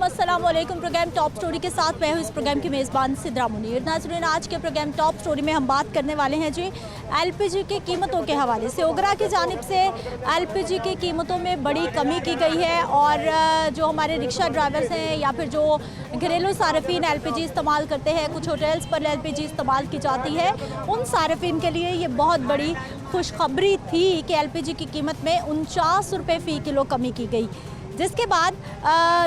अस्सलाम वालेकुम। Programme top story के साथ मैं हूँ इस प्रोग्राम की मेज़बान सिद्रा मुनीर। नाज़रीन, आज के प्रोग्राम टॉप स्टोरी में हम बात करने वाले हैं जी एलपीजी की कीमतों के हवाले से। ओगरा की जानिब से एलपीजी की कीमतों में बड़ी कमी की गई है और जो हमारे रिक्शा ड्राइवर्स हैं या फिर जो घरेलू सार्फिन एलपीजी इस्तेमाल करते हैं, कुछ होटल्स पर एलपीजी इस्तेमाल की जाती है, उन सार्फिन के लिए ये बहुत बड़ी खुशखबरी थी कि एलपीजी की कीमत में 49 रुपये फ़ी किलो कमी की गई, जिसके बाद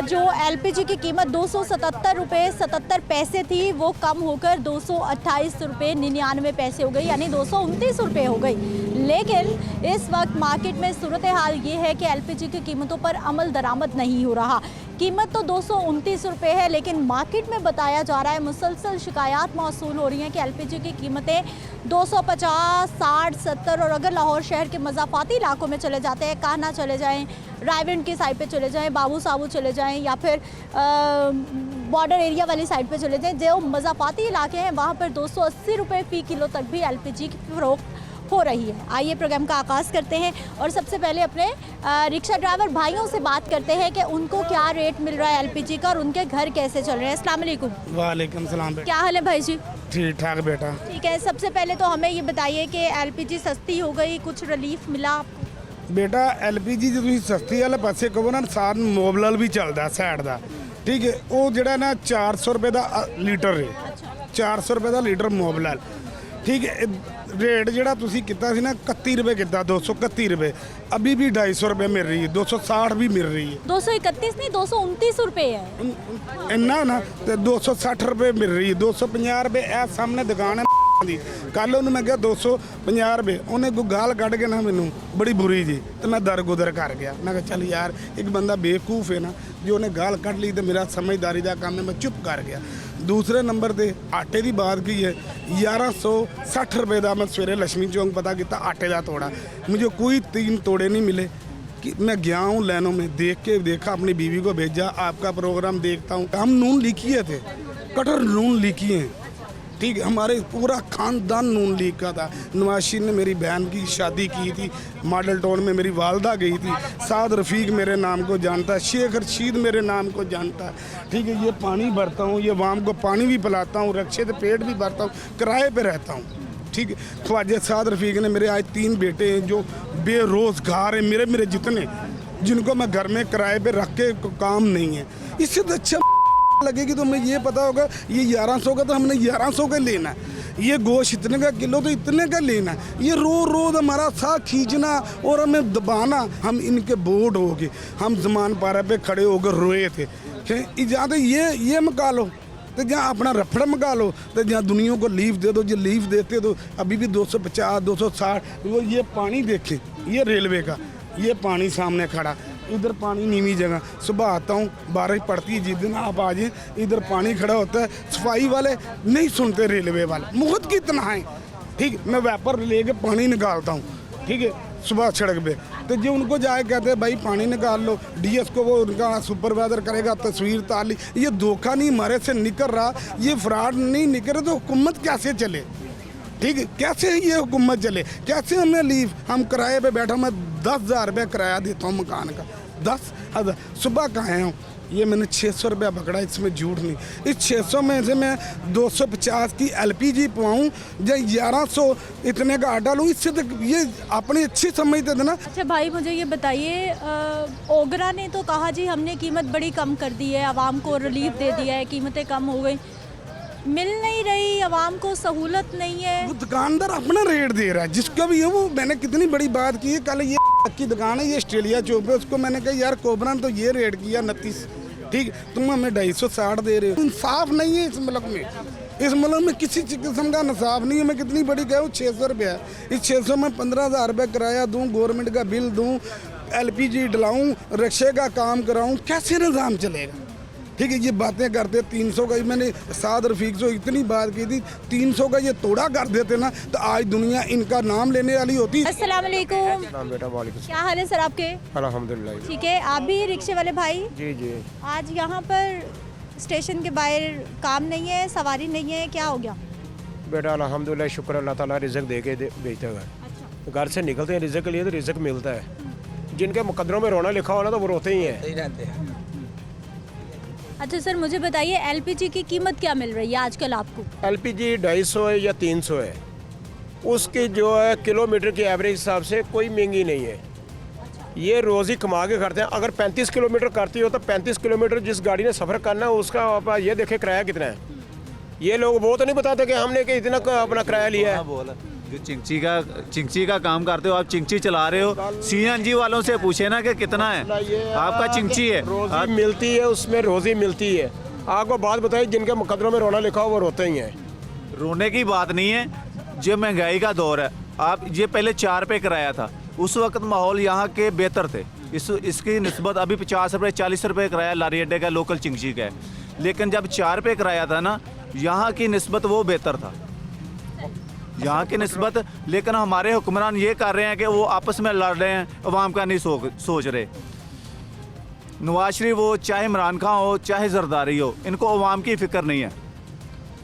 जो एलपीजी की कीमत 277 रुपये 77 पैसे थी वो कम होकर 228 रुपये 99 पैसे हो गई, यानी 229 रुपये हो गई। लेकिन इस वक्त मार्केट में सूरत हाल ये है कि एलपीजी की कीमतों पर अमल दरामद नहीं हो रहा। कीमत तो 229 रुपये है, लेकिन मार्केट में बताया जा रहा है मुसलसल शिकायत मौसूल हो रही हैं कि एलपीजी की कीमतें 250, 60, 70 और अगर लाहौर शहर के मज़ाफ़ाती इलाकों में चले जाते हैं, कान्हा चले जाएँ, रायविंड की साइड पे चले जाएं, बाबू साबू चले जाएं या फिर बॉर्डर एरिया वाली साइड पे चले जाएं, जो मज़ाफ़ाती इलाके हैं वहाँ पर 280 रुपये फ़ी किलो तक भी एलपीजी की फ़रोख्त हो रही है। आइए प्रोग्राम का आगाज़ करते हैं और सबसे पहले अपने रिक्शा ड्राइवर भाइयों से बात करते हैं कि उनको क्या रेट मिल रहा है एलपीजी का और उनके घर कैसे चल रहे हैं। अस्सलाम वालेकुम। वालेकुम सलाम। क्या हाल है भाई जी? ठीक ठाक बेटा। ठीक है, सबसे पहले तो हमें ये बताइए कि एलपीजी सस्ती हो गई, कुछ रिलीफ मिला आपको? बेटा एलपीजी जो तुम सस्ती वाले पासे कहो ना, साथ मोबलल भी चलता साइड का, ठीक है। वो जड़ा ना 400 रुपये का लीटर है, 400 रुपये का लीटर मोबलल, ठीक है। रेट जड़ा तुसी कितना सी ना 31 रुपये कितना, 231 रुपये, अभी भी 250 रुपये मिल रही है, 260 भी मिल रही है। 231 नहीं 229 रुपये है इन्ना ना, तो 260 रुपये मिल रही है, 250 रुपये ए सामने दुकान है दी। कल उन्हें मैं क्या 250 रुपये, उन्हें कोई गाल कट के ना मैनू बड़ी बुरी जी, तो मैं दर गुदर कर गया। मैं कहा चल यार एक बंदा बेवकूफ़ है ना, जो उन्हें गाल कट ली तो मेरा समझदारी का काम है, मैं चुप कर गया। दूसरे नंबर पर आटे की बात की है, 1160 रुपये का मैं सवेरे लक्ष्मी चौक पता किया आटे का तोड़ा, मुझे कोई 3 तोड़े नहीं मिले। कि मैं गया हूँ लाइनों में, देखा अपनी बीवी को भेजा, आपका प्रोग्राम देखता हूँ। हम नून लिखिए थे, कटर नून लिखिए हैं, ठीक है। हमारे पूरा खानदान नून लीग का था। नवाशी ने मेरी बहन की शादी की थी, मॉडल टाउन में मेरी वालदा गई थी, साद रफ़ीक मेरे नाम को जानता है, शेख रशीद मेरे नाम को जानता है, ठीक है। ये पानी भरता हूँ, ये वाम को पानी भी पिलाता हूँ, रक्षे से पेट भी भरता हूँ, किराए पे रहता हूँ, ठीक है। ख्वाजा साद रफ़ीक ने मेरे आज 3 बेटे हैं जो बेरोज़गार हैं, मेरे जितने, जिनको मैं घर में किराए पे रख के काम नहीं है। इससे तो अच्छा लगेगी तो हमें ये पता होगा ये 1100 का तो हमने 1100 का लेना है, ये गोश्त इतने का किलो तो इतने का लेना है। ये रोज़ हमारा साथ खींचना और हमें दबाना, हम इनके बोर्ड हो गए, हम जमान पारा पे खड़े होकर रोए थे। जहाँ तो ये मका लो, तो जहाँ अपना रफड़ मका लो, तो जहाँ दुनिया को लीव दे दो, जो लीव देते तो अभी भी 250 260। वो ये पानी देखें, ये रेलवे का ये पानी सामने खड़ा, इधर पानी नीवी जगह, सुबह आता हूँ बारिश पड़ती है, जिस दिन आप आ जाए इधर पानी खड़ा होता है। सफाई वाले नहीं सुनते, रेलवे वाले मुहत कितना है, ठीक। मैं वेपर लेके पानी निकालता हूँ, ठीक है, सुबह सड़क पे, तो जो उनको जाए कहते हैं भाई पानी निकाल लो, डीएस को वो उनका सुपरवाइजर करेगा, तस्वीर ताली। ये धोखा नहीं हमारे से निकल रहा, ये फ्रॉड नहीं निकल रहा, तो हुकूमत कैसे चले, ठीक है। कैसे ये हुकूमत चले, कैसे हमें लीव, हम किराए पे बैठा, मैं 10,000 रुपये किराया देता हूँ मकान का, 10,000। सुबह कहाँ आया हूँ, ये मैंने 600 रुपया पकड़ा, इसमें झूठ नहीं। इस 600 में से मैं 250 की एलपीजी पवाऊँ या 1100 इतने का आटा लूँ, इससे तो ये अपनी अच्छी समझते थे ना। अच्छा भाई मुझे ये बताइए, ओगरा ने तो कहा जी हमने कीमत बड़ी कम कर दी है, आवाम को रिलीफ दे दिया है, कीमतें कम हो गई, मिल नहीं रही, आवाम को सहूलत नहीं है। वो दुकानदार अपना रेट दे रहा है जिसका भी है। वो मैंने कितनी बड़ी बात की है, कल ये की दुकान है, ये ऑस्ट्रेलिया चौक पे, उसको मैंने कहा यार कोबरा ने तो ये रेट किया 29, ठीक, तुम हमें 250 दे रहे हो। इंसाफ नहीं है इस मुल्क में, इस मुल्क में किसी किस्म का इंसाफ नहीं है। मैं कितनी बड़ी कहूँ 600 रुपया, इस 600 में 15,000 रुपये किराया दूँ, गवर्नमेंट का बिल दूँ, एलपीजी डलाऊँ, रिक्शे का काम कराऊँ, कैसे निज़ाम चलेगा, ठीक है। ये बातें करते 300 का, मैंने साद रफ़ीक से इतनी बात की थी, 300 का ये तोड़ा कर देते ना तो आज दुनिया इनका नाम लेने वाली होती। अस्सलाम वालेकुम। बेटा वालेकुम। क्या हाल है सर आपके? अल्हम्दुलिल्लाह। ठीक है, आप भी रिक्शे वाले भाई? जी जी। आज यहाँ पर स्टेशन के बाहर काम नहीं है, सवारी नहीं है, क्या हो गया? बेटा अल्हम्दुलिल्लाह, शुक्र अल्लाह ताला रिज़्क़ दे के भेजता है। अच्छा। घर से निकलते हैं रिज़्क़ के लिए तो रिज़्क़ मिलता है। जिनके मुकद्दरों में रोना लिखा हो ना तो वो रोते ही हैं। अच्छा सर, मुझे बताइए एलपीजी की कीमत क्या मिल रही है आजकल आपको? एलपीजी 250 है या 300 है, उसकी जो है किलोमीटर के एवरेज हिसाब से कोई महंगी नहीं है। ये रोज़ ही कमा के करते हैं। अगर 35 किलोमीटर करती हो तो 35 किलोमीटर जिस गाड़ी ने सफ़र करना है उसका आप ये देखे किराया कितना है। ये लोग वो तो नहीं बताते कि हमने कि इतना अपना किराया लिया है। जो चिंची का काम करते हो आप, चिंची चला रहे हो, सीएनजी वालों से पूछे ना कि कितना है आपका चिंची है। रोज़ी मिलती है, उसमें रोज़ी मिलती है। आपको बात बताइए, जिनके मुकदरों में रोना लिखा हो वो रोते ही हैं। रोने की बात नहीं है, जो महंगाई का दौर है। आप ये पहले 4 पे कराया था, उस वक्त माहौल यहाँ के बेहतर थे। इसकी निस्बत अभी 50 रुपये 40 रुपये कराया लारी अड्डे का, लोकल चिंची का है। लेकिन जब 4 पे कराया था ना, यहाँ की निस्बत वो बेहतर था, यहाँ की निस्बत। लेकिन हमारे हुक्मरान ये कर रहे हैं कि वो आपस में लड़ रहे हैं, अवाम का नहीं सोच रहे। नवाज शरीफ हो, चाहे इमरान खान हो, चाहे जरदारी हो, इनको अवाम की फ़िक्र नहीं है।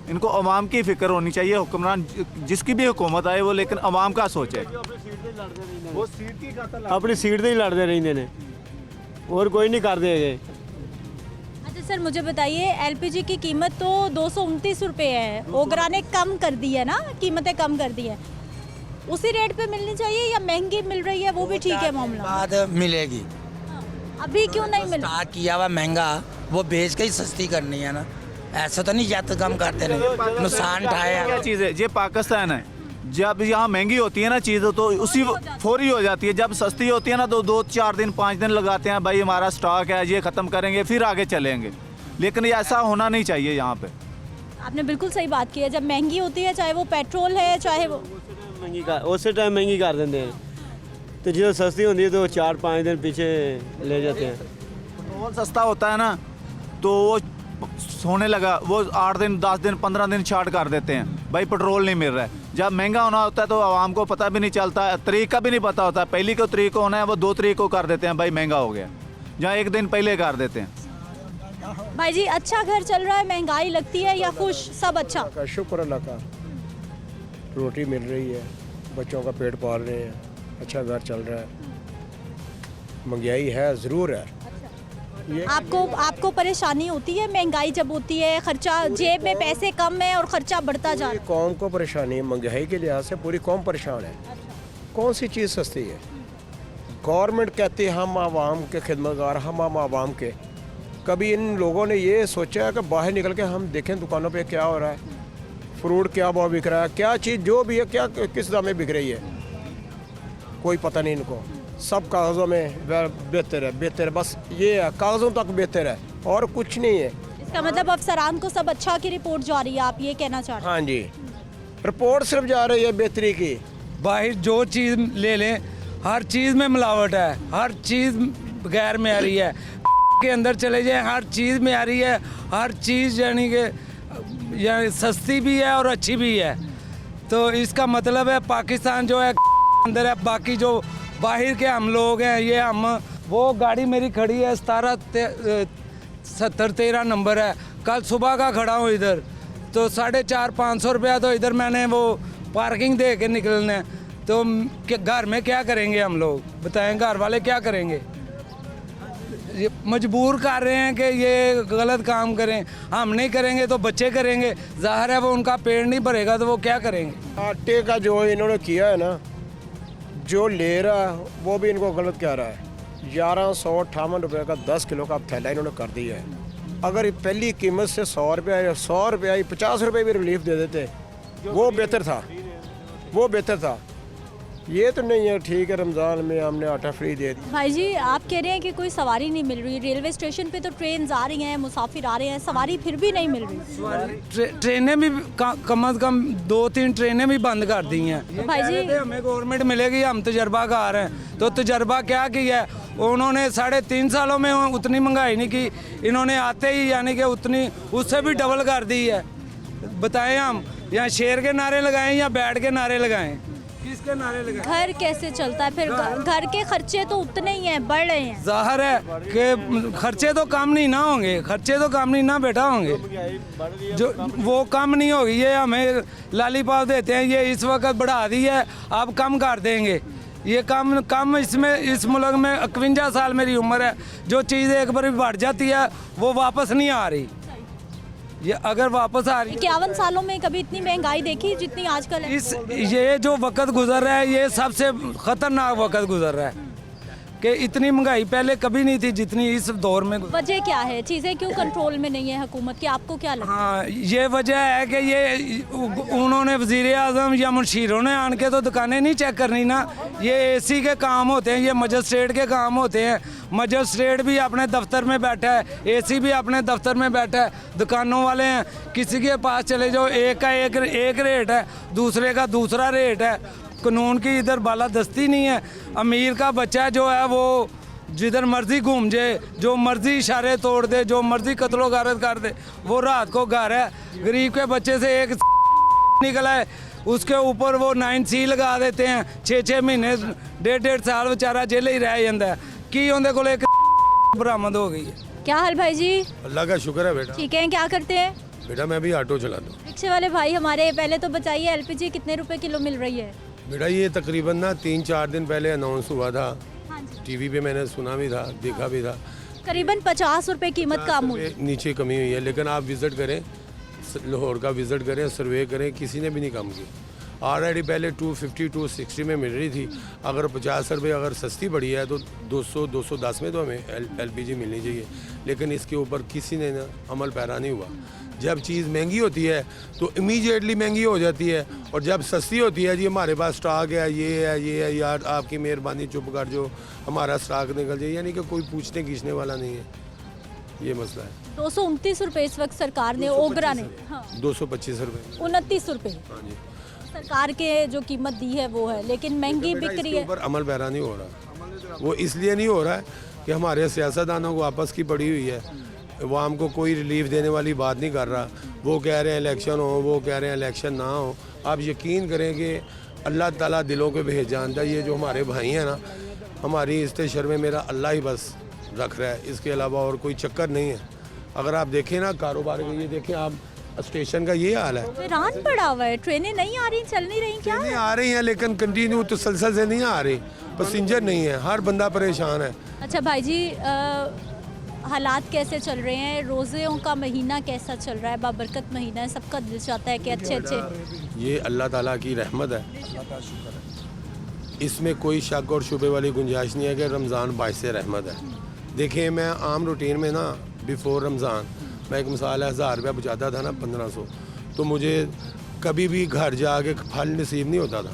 इनको अवाम की फ़िक्र होनी चाहिए। हुक्मरान जिसकी भी हुकूमत आए वो लेकिन अवाम का सोचे। अपनी सीट ਤੇ ਹੀ ਲੜਦੇ ਰਹਿੰਦੇ ਨੇ, और कोई नहीं कर देगे। अच्छा सर, मुझे बताइए एलपीजी की कीमत तो 229 रुपये है, ओगरा ने कम कर दी है ना, कीमतें कम कर दी है। उसी रेट पे मिलनी चाहिए या महंगी मिल रही है वो भी ठीक है मामला? बाद मिलेगी। अभी क्यों नहीं मिल? स्टार्ट किया हुआ महंगा वो बेच के ही सस्ती करनी है ना, ऐसा तो नहीं ज्यादा कम करते नहीं, नुकसान उठाया। क्या चीज़ है ये पाकिस्तान है। जब यहाँ महंगी होती है ना चीज़ तो उसी फौरी हो जाती है। जब सस्ती होती है ना तो 2-4 दिन 5 दिन लगाते हैं, भाई हमारा स्टॉक है ये ख़त्म करेंगे फिर आगे चलेंगे। लेकिन ये ऐसा होना नहीं चाहिए यहाँ पे। आपने बिल्कुल सही बात की है। जब महंगी होती है, चाहे वो पेट्रोल है चाहे वो उस टाइम महंगी कर देते हैं, तो जो सस्ती होती है तो 4-5 दिन पीछे ले जाते हैं। पेट्रोल सस्ता होता है ना तो वो होने लगा, वो 8 दिन 10 दिन 15 दिन छाट कर देते हैं, भाई पेट्रोल नहीं मिल रहा है। जब महंगा होना होता है तो आवाम को पता भी नहीं चलता, तारीख का भी नहीं पता होता। पहली को तारीख को होना है वो 2 तारीख को कर देते हैं, भाई महंगा हो गया, जहाँ 1 दिन पहले कर देते हैं। भाई जी, अच्छा घर चल रहा है, महंगाई लगती है या खुश? सब अच्छा, शुक्र अल्लाह का, रोटी मिल रही है, बच्चों का पेट पाल रहे हैं, अच्छा घर चल रहा है। महंगाई है ज़रूर है। आपको परेशानी होती है महंगाई जब होती है, खर्चा जेब में पैसे कम है और खर्चा बढ़ता जा रहा है? कौन को परेशानी है? महंगाई के लिहाज से पूरी कौम परेशान है। कौन सी चीज़ सस्ती है? गवर्नमेंट कहती है हम आवाम के खिदमतगार, हम आवाम के। कभी इन लोगों ने ये सोचा है कि बाहर निकल के हम देखें दुकानों पे क्या हो रहा है, फ्रूट क्या भाव बिक रहा है, क्या चीज़ जो भी है क्या किस दाम में बिक रही है, कोई पता नहीं इनको। सब कागज़ों में बेहतर है, बस ये है कागज़ों तक बेहतर है और कुछ नहीं है। इसका मतलब अफसरान को सब अच्छा की रिपोर्ट जा रही है, आप ये कहना चाह रहे हैं? हाँ जी, रिपोर्ट सिर्फ जा रही है बेहतरी की। बाहर जो चीज़ ले लें, हर चीज़ में मिलावट है, हर चीज़ गैर मेयारी है। के अंदर चले जाएं, हर चीज़ मेयारी है, हर चीज़ यानी कि सस्ती भी है और अच्छी भी है। तो इसका मतलब है पाकिस्तान जो है अंदर है, बाकी जो बाहर के हम लोग हैं, ये हम, वो गाड़ी मेरी खड़ी है 1713 नंबर है, कल सुबह का खड़ा हूँ इधर, तो 450-500 रुपया तो इधर मैंने वो पार्किंग दे के निकलना है। तो घर में क्या करेंगे हम लोग, बताएं, घर वाले क्या करेंगे? ये मजबूर कर रहे हैं कि ये गलत काम करें, हम नहीं करेंगे तो बच्चे करेंगे, ज़ाहिर है वो उनका पेट नहीं भरेगा तो वो क्या करेंगे। आटे का जो इन्होंने किया है ना, जो ले रहा है वो भी इनको गलत कह रहा है। 1158 रुपये का 10 किलो का थैला इन्होंने कर दिया है। अगर पहली कीमत से 100 रुपया या 100 रुपया 50 रुपये भी रिलीफ दे देते वो बेहतर था, वो बेहतर था। ये तो नहीं है ठीक है, रमज़ान में हमने आटा फ्री दे दिया। भाई जी, आप कह रहे हैं कि कोई सवारी नहीं मिल रही, रेलवे स्टेशन पे तो ट्रेन आ रही हैं, मुसाफिर आ रहे हैं, सवारी फिर भी नहीं मिल रही। ट्रेनें भी कम से कम 2-3 ट्रेनें भी बंद कर दी हैं। तो भाई जी, हमें गवर्नमेंट मिलेगी, हम तजर्बाकार हैं, तो तजर्बा क्या किया है उन्होंने? 3.5 सालों में उतनी महंगाई नहीं की, इन्होंने आते ही यानी कि उतनी उससे भी डबल कर दी है। बताएं हम यहाँ शेर के नारे लगाएं या बैठ के नारे लगाएं, किसके नारे लगाएं? घर कैसे चलता है फिर? घर के खर्चे तो उतने ही हैं, बढ़ रहे हैं। जाहिर है कि खर्चे तो कम नहीं ना होंगे, खर्चे तो कम नहीं ना बेटा होंगे, जो वो कम नहीं होगी। ये हमें लालीपाप देते हैं, ये इस वक्त बढ़ा दी है, अब कम कर देंगे। ये कम इसमें इस मुल्क में 51 साल मेरी उम्र है, जो चीज़ एक बार बढ़ जाती है वो वापस नहीं आ रही। ये अगर वापस आ रही 51 सालों में कभी इतनी महंगाई देखी जितनी आजकल है? ये जो वक्त गुजर रहा है ये सबसे ख़तरनाक वक्त गुजर रहा है कि इतनी महंगाई पहले कभी नहीं थी जितनी इस दौर में। वजह क्या है, चीज़ें क्यों कंट्रोल में नहीं है हुकूमत की, आपको क्या लगता है? हाँ, ये वजह है कि ये उन्होंने वज़ीर आज़म या मुशीरों ने आन के तो दुकानें नहीं चेक करनी ना। ये एसी के काम होते हैं, ये मजिस्ट्रेट के काम होते हैं। मजिस्ट्रेट भी अपने दफ्तर में बैठा है, एसी भी अपने दफ्तर में बैठा है। दुकानों वाले हैं, किसी के पास चले जाओ एक का एक रेट है, दूसरे का दूसरा रेट है। कानून की इधर बालादस्ती नहीं है। अमीर का बच्चा जो है वो जिधर मर्जी घूम जाए, जो मर्जी इशारे तोड़ दे, जो मर्जी कत्लो गारत कर दे, वो रात को घर है। गरीब के बच्चे से एक निकला है, उसके ऊपर वो 9C लगा देते हैं। 6-6 महीने 1.5 साल बेचारा जेल ही रह जाता है कि उनके को एक बरामद हो गई है। क्या हाल भाई जी? अल्लाह का शुक्र है बेटा। ठीक है, क्या करते हैं? बेटा मैं भी ऑटो चलाता हूँ। रिक्शे वाले भाई हमारे, पहले तो बताइए एलपीजी कितने रुपए किलो मिल रही है? बेटा ये तकरीबन ना 3-4 दिन पहले अनाउंस हुआ था, हाँ जी। टीवी पे मैंने सुना भी था, देखा भी था। करीबन 50 रुपए कीमत का अमूल। नीचे कमी हुई है, लेकिन आप विज़िट करें, लाहौर का विज़िट करें, सर्वे करें, किसी ने भी नहीं कम की। ऑलरेडी पहले 250 260 में मिल रही थी। अगर 50 रुपये अगर सस्ती पड़ी है तो 200-210 में तो हमें एलपीजी मिलनी चाहिए, लेकिन इसके ऊपर किसी ने ना अमल पैरा नहीं हुआ। जब चीज़ महंगी होती है तो इमीडिएटली महंगी हो जाती है, और जब सस्ती होती है जी हमारे पास स्टॉक है, ये है यार आपकी मेहरबानी चुप कर जो हमारा स्टॉक निकल जाए, यानी कि कोई पूछने खींचने वाला नहीं है। ये मसला है। 229 रुपए इस वक्त सरकार ने, ओगरा ने, हाँ 225 रुपये, 29 रुपए हाँ जी। सरकार के जो कीमत दी है वो है, लेकिन महंगी बिक रही इसके है। ऊपर अमल पैरा नहीं हो रहा। वो इसलिए नहीं हो रहा है कि हमारे सियासतदानों को आपस की पड़ी हुई है, अवाम को कोई रिलीफ देने वाली बात नहीं कर रहा। वो कह रहे हैं इलेक्शन हो, वो कह रहे हैं इलेक्शन ना हो। आप यकीन करें कि अल्लाह ताला दिलों को भेज जानता है। ये जो हमारे भाई हैं ना, हमारी इस्तेशर में मेरा अल्लाह ही बस रख रहा है, इसके अलावा और कोई चक्कर नहीं है। अगर आप देखें ना कारोबार का, ये देखें आप स्टेशन का ये हाल है। वीरान पड़ा हुआ है, ट्रेनें नहीं आ रही, चल नहीं रही क्या? नहीं आ रही हैं, लेकिन कंटिन्यू तसलसल से नहीं आ रही। पैसेंजर नहीं है, हर बंदा परेशान है। अच्छा भाई जी, हालात कैसे चल रहे हैं? रोज़ों का महीना कैसा चल रहा है? बाबरकत महीना है, सबका दिल चाहता है कि अच्छे ये अल्लाह ताला की रहमत है, इसमें कोई शक और शुबे वाली गुंजाइश नहीं है कि रमज़ान बाइस रहमत है। देखिए मैं आम रूटीन में ना बिफ़ोर रमज़ान मैं एक मिसाल है 1000 रुपया बचाता था ना 1500, तो मुझे कभी भी घर जाके फल नसीब नहीं होता था।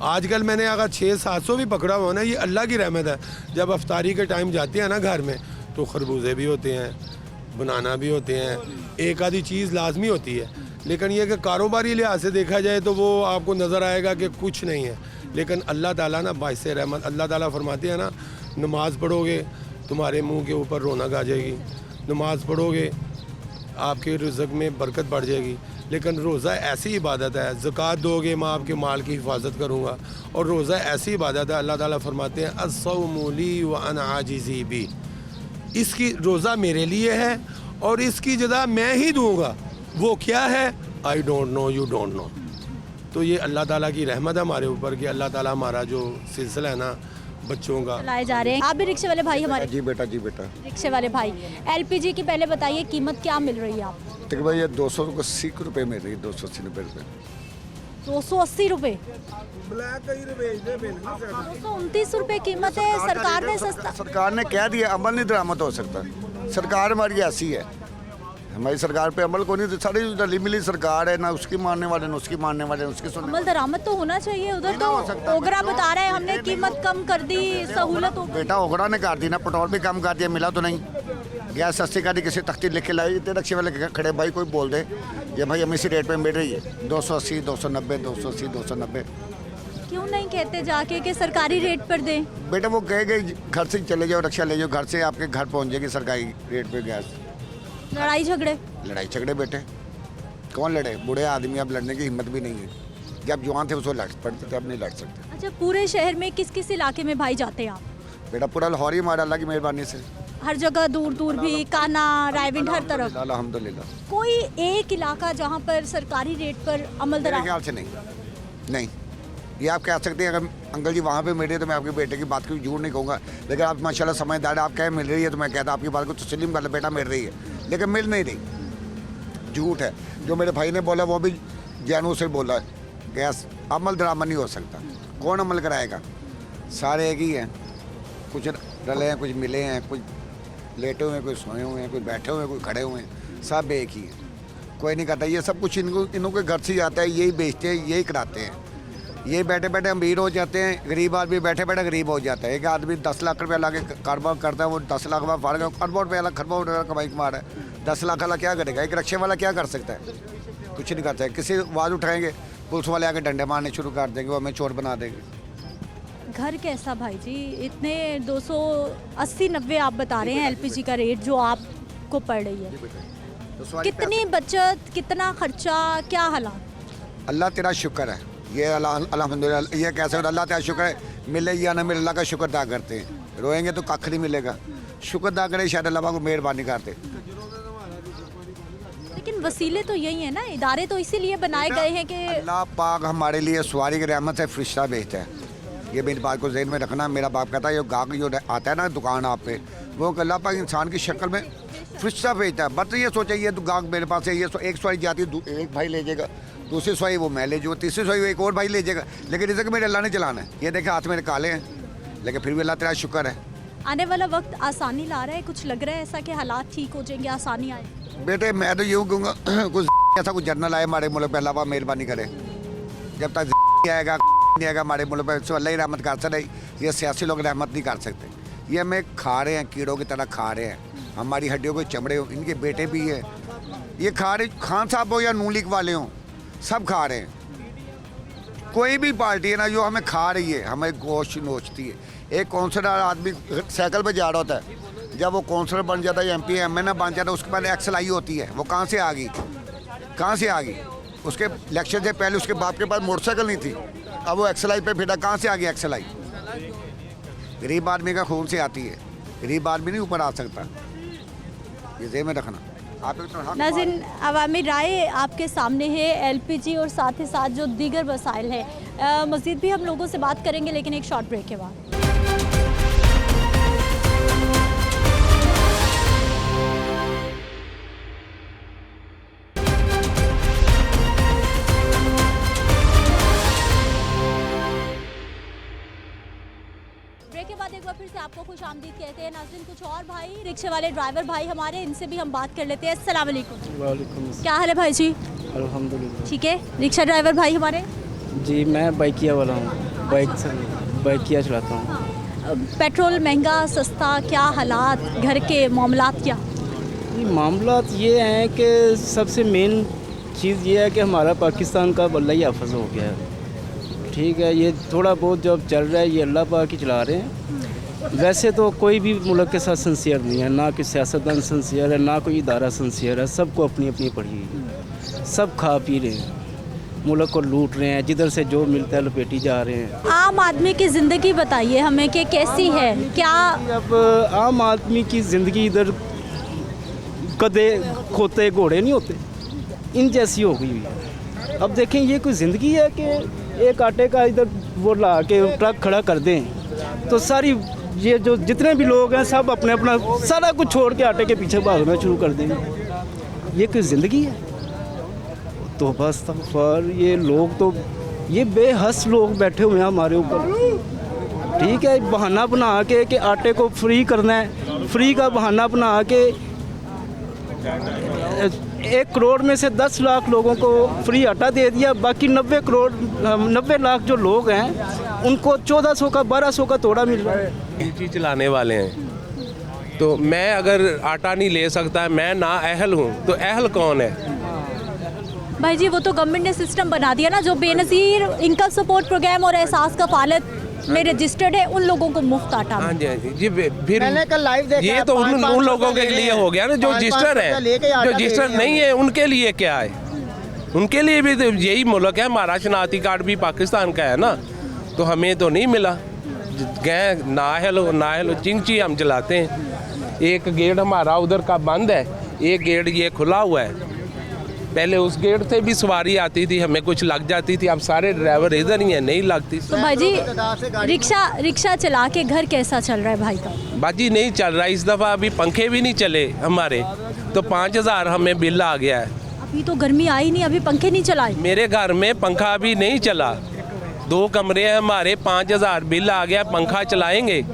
आजकल मैंने अगर 600-700 भी पकड़ा हुआ ना, ये अल्लाह की रहमत है। जब अफ्तारी के टाइम जाते हैं ना घर में, तो खरबूजे भी होते हैं, बनाना भी होते हैं, एक आधी चीज़ लाजमी होती है। लेकिन ये कि कारोबारी लिहाज से देखा जाए तो वो आपको नज़र आएगा कि कुछ नहीं है। लेकिन अल्लाह ताला ना बाइस रहमत, अल्लाह ताला फरमाते हैं ना, नमाज़ पढ़ोगे तुम्हारे मुंह के ऊपर रौनक आ जाएगी, नमाज़ पढ़ोगे आपके रिज़्क़ में बरकत बढ़ जाएगी। लेकिन रोज़ा ऐसी इबादत है, ज़कात दोगे मैं आपके माल की हिफाजत करूँगा। और रोज़ा ऐसी इबादत है, अल्लाह ताला फरमाते हैं अस्सौमु ली व अना आजिज़ी बी, इसकी रोज़ा मेरे लिए है और इसकी जज़ा मैं ही दूँगा। वो क्या है? I don't know, you don't know. तो ये अल्लाह ताला की रहमत है हमारे ऊपर कि अल्लाह ताला हमारा जो सिलसिला है ना बच्चों का चलाए जा रहे हैं। आप भी रिक्शे वाले भाई हमारे? जी बेटा, जी बेटा। रिक्शे वाले भाई, एलपीजी की पहले बताइए कीमत क्या मिल रही है आप? देखिए भाई, ये 280 रुपये में रही, 280 रुपये। 280 रुपये, ब्लैक कई रुपए दे बिल 229 रुपये कीमत है। सरकार ने सस्ता, सरकार ने कह दिया अमल नहीं दरामद हो सकता। सरकार हमारी ऐसी है, हमारी सरकार पे अमल को नहीं, सारी रली मिली सरकार है, ना उसकी मानने वाले ना उसकी मानने वाले, उसकी सुनने। अमल दरामद तो होना चाहिए। उधर तो ओगरा बता रहे हैं हमने कीमत कम कर दी, सहूलत हो गई। बेटा ओगरा ने कर दी ना, पेट्रोल भी कम कर दिया, मिला तो नहीं। गैस सस्ती कर दी, किसी तख्ती लिख के लाई, इतने रिक्शे वाले खड़े भाई कोई बोल दे ये भाई हमें इसी रेट पे मिल रही है 280 290 280 290। क्यों नहीं कहते जाके कि सरकारी रेट पर दें? बेटा वो कहे गए घर से चले जाओ, रिक्शा ले जाओ, घर से आपके घर पहुंच जाएगी सरकारी रेट पे गैस। लड़ाई झगड़े, लड़ाई झगड़े बेटे कौन लड़े? बूढ़े आदमी अब लड़ने की हिम्मत भी नहीं है। जब जवान थे उसको लड़ पड़ते थे, अब नहीं लड़ सकते। अच्छा, पूरे शहर में किस किस इलाके में भाई जाते हैं आप? बेटा पूरा लाहौर ही हमारा अल्लाह की मेहरबानी से, हर जगह, दूर दूर भी, काना, रायविंड, हर तरफ। अल्हम्दुलिल्लाह। कोई एक इलाका जहाँ पर सरकारी रेट पर अमल मेरे दरामद? ख्याल से नहीं, ये आप कह सकते हैं अगर अंकल जी वहाँ पे मिल रहे तो मैं आपके बेटे की बात को झूठ नहीं कहूँगा, लेकिन आप माशाल्लाह समझदार है, आप कह मिल रही है तो मैं कहता आपकी बात को तस्लीम कर ले, बेटा मिल रही है, लेकिन मिल नहीं रही, झूठ है। जो मेरे भाई ने बोला वो भी जानू से बोला है, गैस अमल दरामद नहीं हो सकता, कौन अमल कराएगा, सारे एक ही हैं, कुछ डले हैं, कुछ मिले हैं, कुछ लेटे हुए हैं, कोई सोए हुए हैं, कोई बैठे हुए हैं, कोई खड़े हुए हैं, सब एक ही है, कोई नहीं करता। ये सब कुछ इनको के घर से आता है, यही बेचते हैं, यही कराते हैं, ये बैठे बैठे अमीर हो जाते हैं, गरीब आदमी बैठे बैठे गरीब हो जाता है। एक आदमी 10 लाख रुपया ला के कारोबार करता है, वो 10 लाख में फाड़ गया, अरबों रुपया खरबों रुपया कमाई कमा रहा है, 10 लाख वाला क्या करेगा, एक रक्शे वाला क्या कर सकता है, कुछ नहीं करता है। किसी आवाज़ उठाएंगे पुलिस वाले आके डंडे मारने शुरू कर देंगे, वो हमें चोर बना देंगे। घर कैसा भाई जी, इतने 280-90 आप बता रहे हैं एलपीजी का रेट जो आपको पड़ रही है, कितनी बचत, कितना खर्चा, क्या हालात? अल्लाह तेरा शुक्र है, ये अल्हम्दुलिल्लाह, ये कैसे अल्लाह तेरा शुक्र है, मिले या ना मिले अल्लाह का शुक्र अदा करते हैं, रोएंगे तो कख नहीं मिलेगा, शुक्र अदा करें, शायद अल्लाह को मेहरबानी करते। लेकिन वसीले तो यही है ना, इदारे तो इसीलिए बनाए गए हैं कि अल्लाह पाक हमारे लिए सवारी की रहमत से फरिश्ता भेजता है, ये मेरी बात को जहन में रखना। मेरा बाप कहता है ये गाहक जो आता है ना दुकान आप पे, वो अल्लाह पाक इंसान की शक्ल में फरिश्ता भेजता है। बस ये सोचा ये तो गाहक मेरे पास है, ये एक सवारी जाती है, एक भाई ले जाएगा, दूसरी सवारी वो मैं ले जाऊँ, तीसरी सवारी एक और भाई ले जाएगा, लेकिन इसे मेरे अल्लाह ने चलाना है। ये देखे हाथ मेरे काले हैं, लेकिन फिर भी अल्लाह तेरा शुक्र है। आने वाला वक्त आसानी ला रहा है, कुछ लग रहा है ऐसा कि हालात ठीक हो जाएंगे, आसानी आए? बेटे मैं तो यूँ कहूँगा कुछ ऐसा कुछ जर्नल आए हमारे मुल्क पे, अल्लाह पाक मेहरबानी करे, जब तक आएगा नहीं आएगा हमारे मुल्क पे, तो अल्लाह ही रहमत कर सकता है, ये सियासी लोग रहमत नहीं कर सकते। ये हमें खा रहे हैं, कीड़ों की तरह खा रहे हैं, हमारी हड्डियों के चमड़े हो, इनके बेटे भी है, ये खा रहे, खान साहब हो या नून लीग वाले हों, सब खा रहे हैं। कोई भी पार्टी है ना जो हमें खा रही है, हमें गोश्त नोचती है। एक काउंसलर आदमी साइकिल पे जा रहा होता है, जब वो काउंसलर बन जाता है, MP MN बन जाता है, उसके बाद XLI होती है, वो कहाँ से आ गई, कहाँ से आ गई? उसके इलेक्शन से पहले उसके बाप के पास मोटरसाइकिल नहीं थी, अब वो XLI पे फिरा, कहाँ से आ गई XLI? गरीब आदमी का खून से आती है, गरीब आदमी नहीं ऊपर आ सकता, ये ज़हन में रखना। नाज़रीन, अवामी राय आपके सामने है, एलपीजी और साथ ही साथ जो दीगर वसाइल है। मज़ीद भी हम लोगों से बात करेंगे, लेकिन एक शॉर्ट ब्रेक के बाद। ब्रेक के बाद एक बार फिर से आपको खुश आमदीद कहते हैं। नाज़रीन, कुछ और भाई रिक्शे वाले ड्राइवर भाई हमारे, इनसे भी हम बात कर लेते हैं। अस्सलाम वालेकुम। वालेकुम। क्या हाल है भाई जी? अल्हम्दुलिल्लाह। ठीक है। रिक्शा ड्राइवर भाई हमारे? जी मैं बाइकिया वाला हूँ, बाइकिया चलाता हूँ। पेट्रोल महंगा सस्ता, क्या हालात, घर के मामलात क्या? मामलात ये हैं कि सबसे मेन चीज़ ये है कि हमारा पाकिस्तान का अल्लाह ही हाफ़िज़ हो गया है, ठीक है। ये थोड़ा बहुत जब चल रहा है ये अल्लाह पाक ही चला रहे हैं। वैसे तो कोई भी मुल्क के साथ सिंसियर नहीं है, ना कोई सियासतदान सिंसियर है, ना कोई इदारा सिंसियर है, सबको अपनी अपनी पड़ी है, सब खा पी रहे हैं, मुल्क को लूट रहे हैं, जिधर से जो मिलता है लपेटी जा रहे हैं। आम आदमी की ज़िंदगी बताइए हमें कि कैसी है, क्या? अब आम आदमी की ज़िंदगी इधर गधे खोते घोड़े नहीं होते, इन जैसी हो गई हुई है। अब देखें ये कोई ज़िंदगी है कि एक आटे का इधर वो ला के ट्रक खड़ा कर दें तो सारी ये जो जितने भी लोग हैं सब अपने अपना सारा कुछ छोड़ के आटे के पीछे भागना शुरू कर देंगे, ये कोई ज़िंदगी है? तो बस पर ये लोग तो ये बेहस लोग बैठे हुए हैं हमारे ऊपर, ठीक है। बहाना बना के कि आटे को फ्री करना है, फ्री का बहाना बना के 1 करोड़ में से 10 लाख लोगों को फ्री आटा दे दिया, बाकी 90 लाख जो लोग हैं उनको 1400 का 1200 का तोड़ा मिल रहा है। एलपीजी चलाने वाले हैं तो मैं अगर आटा नहीं ले सकता, मैं ना अहल हूँ, तो अहल कौन है? भाई जी वो तो गवर्नमेंट ने सिस्टम बना दिया ना, जो बेनज़ीर इनकम सपोर्ट प्रोग्राम और एहसास कफालत में रजिस्टर्ड है उन लोगों को मुफ्त आटा। हाँ जी, हाँ जी। फिर ये तो उन लोगों के लिए हो गया ना जो रजिस्टर है, जो रजिस्टर नहीं है उनके लिए क्या है? उनके लिए भी तो यही मुल्क है, हमारा शनाख्ती कार्ड भी पाकिस्तान का है ना, तो हमें तो नहीं मिला। गए नाहल चिंची हम चलाते हैं, एक गेट हमारा उधर का बंद है, एक गेट ये खुला हुआ है, पहले उस गेट से भी सवारी आती थी, हमें कुछ लग जाती थी, अब सारे ड्राइवर इधर ही हैं, नहीं लगती। तो भाई जी रिक्शा चला के घर कैसा चल रहा है भाई का? बाजी नहीं चल रहा, इस दफ़ा अभी पंखे भी नहीं चले हमारे, तो 5,000 हमें बिल आ गया है। अभी तो गर्मी आई नहीं, अभी पंखे नहीं चलाए। मेरे घर में पंखा अभी नहीं चला, 2 कमरे हैं हमारे, 5,000 बिल आ गया, पंखा चलाएंगे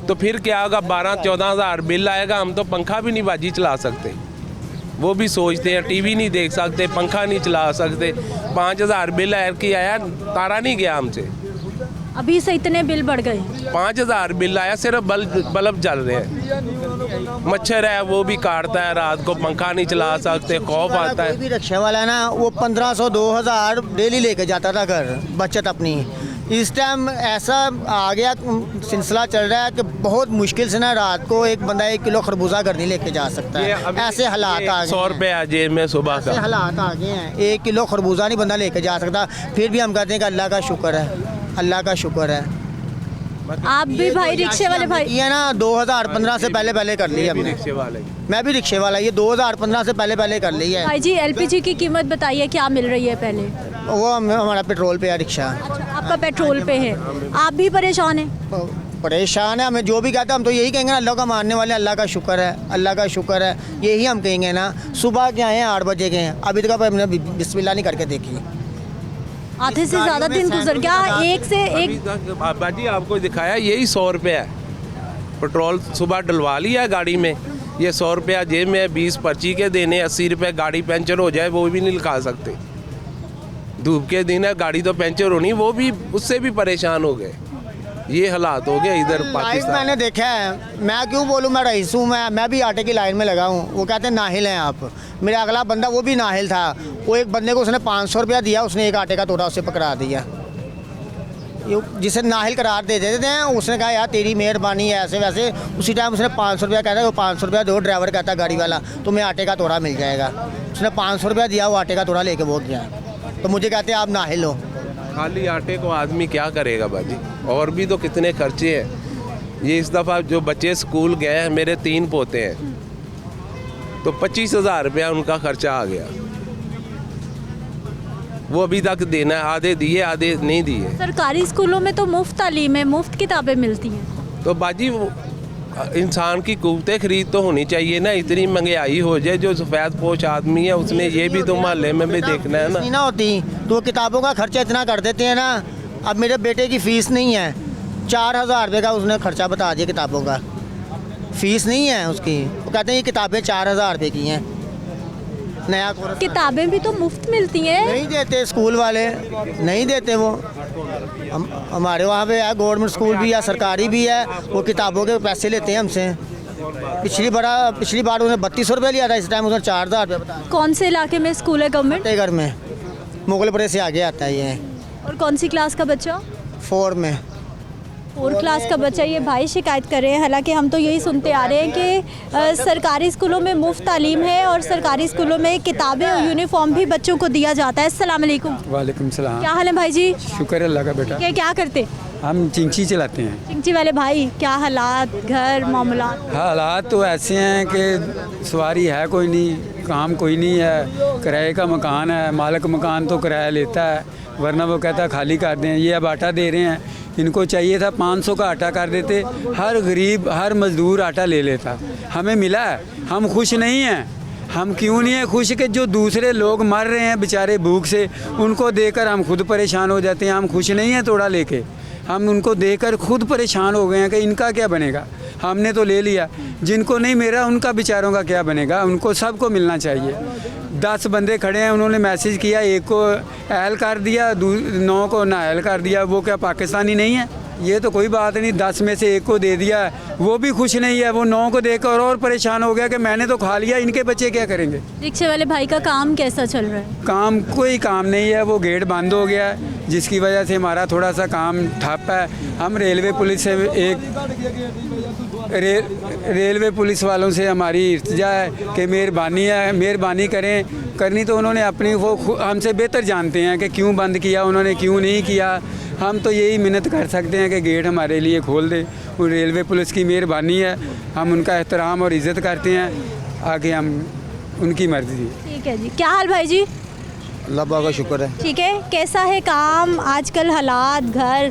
तो फिर क्या होगा, 12-14,000 बिल आएगा, हम तो पंखा भी नहीं बाजी चला सकते। वो भी सोचते हैं टीवी नहीं देख सकते, पंखा नहीं चला सकते, 5,000 बिल की आया, तारा नहीं गया हमसे। अभी से इतने बिल बढ़ गए। 5,000 बिल आया, सिर्फ बल्ब जल रहे हैं, मच्छर है वो भी काटता है, रात को पंखा नहीं चला सकते, खौफ आता है। कोई भी रिक्शा वाला है ना, वो 1,500-2,000 डेली लेके जाता था घर, बचत अपनी। इस टाइम ऐसा आ गया सिलसिला चल रहा है कि बहुत मुश्किल से ना रात को एक बंदा 1 किलो खरबूजा घर नहीं लेके जा सकता है। ऐसे हालात आ गए, 100 रुपये जेब में सुबह का, ऐसे हालात आ गए हैं, 1 किलो खरबूजा नहीं बंदा लेके जा सकता। फिर भी हम कहते हैं कि अल्लाह का शुक्र है, अल्लाह का शुक्र है। आप भी भाई रिक्शे वाले भाई? ये ना 2015 से पहले कर लिया हमने। रिक्शे वाले, मैं भी रिक्शे वाला, ये 2015 से पहले कर ली है। भाई जी एलपीजी की कीमत बताइए क्या मिल रही है पहले? वो हमारा पेट्रोल पे है रिक्शा। अच्छा, आपका पेट्रोल पे है, आप भी परेशान हैं? परेशान है, हमें जो भी कहते हैं हम तो यही कहेंगे, अल्लाह का मानने वाले, अल्लाह का शुक्र है, अल्लाह का शुक्र है, यही हम कहेंगे ना। सुबह के आए हैं 8 बजे के हैं, अभी तक हमने बिस्मिल्लाह नहीं करके देखी। आधे से ज़्यादा दिन गुजर गया, एक से एक। बाजी आपको दिखाया यही 100 रुपये है, पेट्रोल सुबह डलवा लिया गाड़ी में, ये 100 रुपया जेब में, 20 पर्ची के देने, 80 रुपये, गाड़ी पंचर हो जाए वो भी नहीं लिखा सकते। धूप के दिन है, गाड़ी तो पंचर होनी, वो भी उससे भी परेशान हो गए। ये हालात हो गए इधर पाकिस्तान। मैंने देखा है, मैं क्यों बोलूँ, मैं रईस हूँ, मैं भी आटे की लाइन में लगा हूँ। वो कहते हैं नाहिल हैं आप, मेरा अगला बंदा वो भी नाहिल था, वो एक बंदे को उसने 500 रुपया दिया, उसने एक आटे का तोड़ा उससे पकड़ा दिया। जिसे नाहिल करार दे देते हैं, उसने कहा यार तेरी मेहरबानी है, ऐसे वैसे। उसी टाइम उसने 500 रुपया कहता है, वो 500 रुपया दो, ड्राइवर कहता है गाड़ी वाला तुम्हें आटे का तोड़ा मिल जाएगा। उसने 500 रुपया दिया, वो आटे का तोड़ा लेके वो गया, तो मुझे कहते हैं आप नाहिल हो। खाली आटे को आदमी क्या करेगा बाजी, और भी तो कितने खर्चे हैं। ये इस दफ़ा जो बच्चे स्कूल गए हैं, मेरे 3 पोते हैं, तो 25,000 रुपया उनका खर्चा आ गया, वो अभी तक देना है, आधे दिए आधे नहीं दिए। सरकारी स्कूलों में तो मुफ्त तालीम है, मुफ्त किताबें मिलती हैं। तो बाजी वो इंसान की कुव्वते खरीद तो होनी चाहिए ना, इतनी महंगाई हो जाए, जो सफ़ेद पोश आदमी है उसने ये भी तो मोहल्ले में भी देखना है ना। ना होती तो वो किताबों का खर्चा इतना कर देते हैं ना। अब मेरे बेटे की फ़ीस नहीं है, 4,000 रुपये का उसने खर्चा बता दिया किताबों का, फ़ीस नहीं है उसकी। वो कहते हैं ये किताबें 4,000 रुपये की हैं। नया किताबें भी तो मुफ्त मिलती हैं। नहीं देते स्कूल वाले, नहीं देते वो। हमारे वहाँ पे है गवर्नमेंट स्कूल भी है, सरकारी भी है, वो किताबों के पैसे लेते हैं हमसे। पिछली बार उन्होंने 3200 रुपये लिया था, इस टाइम उसने 4,000 रुपये बताया। कौन से इलाके में स्कूल है गवर्नमेंट? फतेहगढ़ में, मुगलपुरे से आगे आता है ये। और कौन सी क्लास का बच्चा? 4 में। 4 क्लास का बच्चा। ये भाई शिकायत कर रहे हैं, हालांकि हम तो यही सुनते आ रहे हैं कि सरकारी स्कूलों में मुफ्त तालीम है और सरकारी स्कूलों में किताबें और यूनिफॉर्म भी बच्चों को दिया जाता है। अस्सलाम वालेकुम। वालेकुम सलाम। क्या हाल है भाई जी? शुक्र है अल्लाह का बेटा। क्या करते? हम चिंची चलाते हैं। चिंची वाले भाई, क्या हालात, घर मामला? हालात तो ऐसे हैं कि सवारी है कोई नहीं, काम कोई नहीं है, किराए का मकान है, मालिक मकान तो किराया लेता है, वरना वो कहता है खाली कर दें। ये अब आटा दे रहे हैं, इनको चाहिए था 500 का आटा कर देते, हर गरीब हर मज़दूर आटा ले लेता। हमें मिला है, हम खुश नहीं हैं। हम क्यों नहीं हैं खुश कि जो दूसरे लोग मर रहे हैं बेचारे भूख से, उनको देकर हम खुद परेशान हो जाते हैं। हम खुश नहीं हैं तोड़ा लेके, हम उनको देकर खुद परेशान हो गए हैं कि इनका क्या बनेगा। हमने तो ले लिया, जिनको नहीं मिला उनका बेचारों का क्या बनेगा। उनको सबको मिलना चाहिए। 10 बंदे खड़े हैं, उन्होंने मैसेज किया, एक को अहल कर दिया, 9 को नाअहल कर दिया। वो क्या पाकिस्तानी नहीं है? ये तो कोई बात नहीं, 10 में से एक को दे दिया, वो भी खुश नहीं है। वो 9 को देकर और परेशान हो गया कि मैंने तो खा लिया, इनके बच्चे क्या करेंगे। रिक्शे वाले भाई का काम कैसा चल रहा है? काम कोई काम नहीं है, वो गेट बंद हो गया है, जिसकी वजह से हमारा थोड़ा सा काम ठप है। हम रेलवे पुलिस से रेलवे पुलिस वालों से हमारी इल्तिजा है कि मेहरबानी करनी तो उन्होंने अपनी वो हमसे बेहतर जानते हैं कि क्यों बंद किया उन्होंने, क्यों नहीं किया। हम तो यही मिन्नत कर सकते हैं कि गेट हमारे लिए खोल दे। वो रेलवे पुलिस की मेहरबानी है, हम उनका एहतराम और इज़्ज़त करते हैं। आगे हम उनकी मर्ज़ी। ठीक है जी, क्या हाल भाई जी? अल्लाह पाक का शुक्र है, ठीक है, कैसा है काम आजकल, हालात घर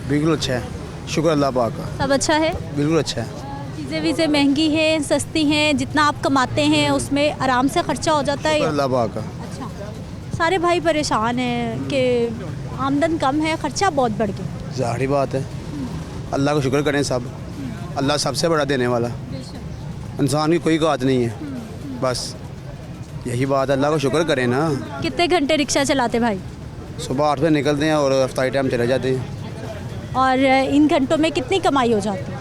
बिल्कुल अच्छा है, शुक्र अल्लाह पाक का, सब अच्छा है? बिल्कुल अच्छा है। चीज़ें वीज़ें महंगी हैं सस्ती हैं, जितना आप कमाते हैं उसमें आराम से खर्चा हो जाता है? अल्लाह पाक का। अच्छा, सारे भाई परेशान हैं कि आमदन कम है, खर्चा बहुत बढ़ गया। ज़ाहिर बात है, अल्लाह का शुक्र करें सब, अल्लाह सबसे बड़ा देने वाला, इंसान की कोई औकात नहीं है, बस यही बात, अल्लाह का शुक्र करें ना। कितने घंटे रिक्शा चलाते भाई? सुबह 8 बजे निकलते हैं और अफ्तारी टाइम चले जाते हैं। और इन घंटों में कितनी कमाई हो जाती है?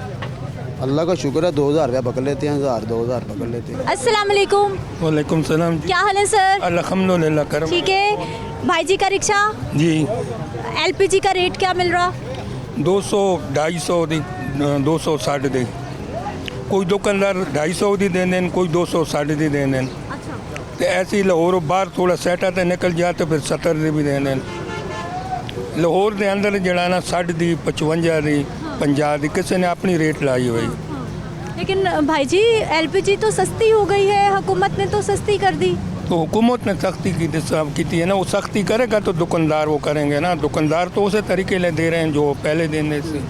अल्लाह का शुक्र है, 2000 रुपया पकड़ लेते हैं, 1000-2000 पकड़ लेते हैं। अस्सलाम वालेकुम। वालेकुम सलाम जी, क्या हाल है सर? अल्हम्दुलिल्लाह करम ठीक है, भाई जी का रिक्शा, जी। एलपीजी का रेट क्या मिल रहा? 200-250 दी, 260 दी, कोई दुकानदार 250 दी दे दें, कोई 260 दी दे दें। तो ऐसे ही लाहौर बाहर थोड़ा सेटा तो निकल जाते फिर 70 दी भी दे दें। लाहौर के अंदर जड़ा ना 60 दी, 55 दी, 50 दी, किसी ने अपनी रेट लाई हुई। लेकिन भाई जी एलपीजी तो सस्ती हो गई है, हुकूमत ने तो सस्ती कर दी। तो हुकूमत ने सख्ती की है ना, वो सख्ती करेगा तो दुकानदार वो करेंगे ना, दुकानदार तो उसे तरीके ले दे रहे हैं जो पहले देने से,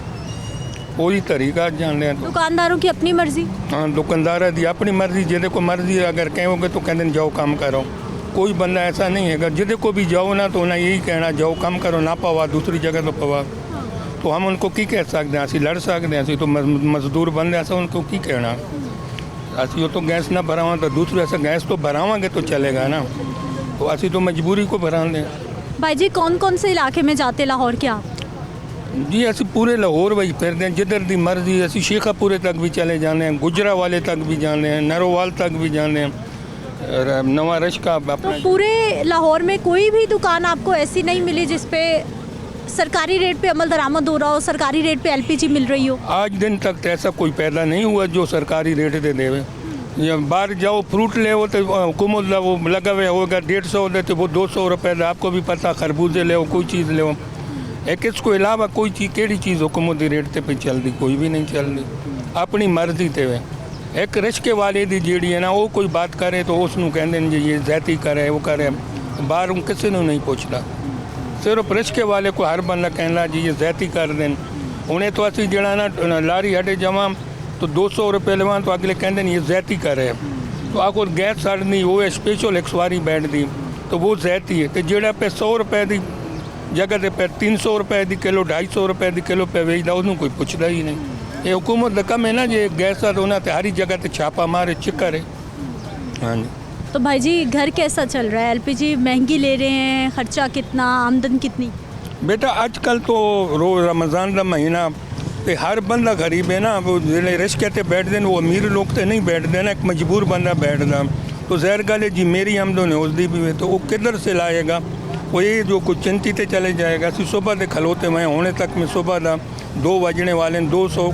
वही तरीका जान रहे हैं। दुकानदारों की अपनी मर्जी। हाँ, दुकानदार दी अपनी मर्जी, जिदे को मर्जी अगर कहोगे तो कहते जाओ काम करो। कोई बंदा ऐसा नहीं है, जिदे को भी जाओ ना तो उन्हें यही कहना जाओ काम करो, ना पवा दूसरी जगह तो पवा। तो हम उनको की कह सकते हैं, असी लड़ सकते हैं, असी तो मजदूर बंदे ऐसा उनको की कहना। असी वो तो गैस ना भरावा तो दूसरे ऐसा गैस तो भरावांगे तो चलेगा ना, तो असी तो मजबूरी को भरा दें। भाई जी कौन कौन से इलाके में जाते लाहौर के आप? जी असी पूरे लाहौर वही फिरते हैं, जिधर दी मर्जी। असी शेखापुरे तक भी चले जाने हैं, गुजरा वाले तक भी जाने हैं, नरोवाल तक भी जाने हैं, नवा रश का तो अपना। पूरे लाहौर में कोई भी दुकान आपको ऐसी नहीं मिली जिस पे सरकारी रेट पे अमल दरामद हो रहा हो, सरकारी रेट पे एलपीजी मिल रही हो? आज दिन तक तो ऐसा कोई पैदा नहीं हुआ जो सरकारी रेट दे देवे। या बाहर जाओ फ्रूट ले हो तो हुकूमत वो लगा हुआ होगा 150 देते, वो 200 रुपये दे, आपको भी पता, खरबूजे ले कोई चीज़ ले। एक इसको अलावा कोई चीज़ केड़ी चीज़ हुकूमत की रेट पे चलती, कोई भी नहीं चलती, अपनी मर्जी ते वे। एक रिश्के वाले दी जीड़ी है ना, वो कोई बात करे तो उसनू कहते हैं जी ये ज़्यादती करे, वो करे, बाहर किसी ने नहीं पूछता। सिर्फ रिश्के वाले को हर बंदा कहना जी ये ज़्यादती कर दें। उन्हें तो असी जड़ा ना लारी हटे जमा तो 200 रुपये लवा तो अगले कहते हैं ये ज़्यादती करे। तो आखो गैस सड़नी वो है स्पेशल एक सवारी बैठ दी तो वो ज़्यादती है। तो जेड़ा पे 100 रुपये की जगह पे 300 रुपये की किलो, 250 रुपये की किलो पे वेचता, उसनों कोई पुछदा ही नहीं। ये हुकूमत का कम है ना, जे गैस तो उन्हें हर जगह ते छापा मारे चिकर है। हाँ जी। तो भाई जी घर कैसा चल रहा है? एलपीजी महंगी ले रहे हैं, खर्चा कितना, आमदन कितनी? बेटा आजकल तो रोज़ रमज़ान का महीना ते हर बंदा गरीब है ना, वो जिले रिश्के ते बैठ दें, वो अमीर लोग तो नहीं बैठ देना, एक मजबूर बंदा बैठदा। तो ज़हर गल है जी मेरी आमदन है उसकी भी, तो वो किधर से लाएगा? वो ये जो कुछ चिंतित चले जाएगा। असी सुबह के खलोते मैं होने तक में सुबह का 2 बजने वाले 200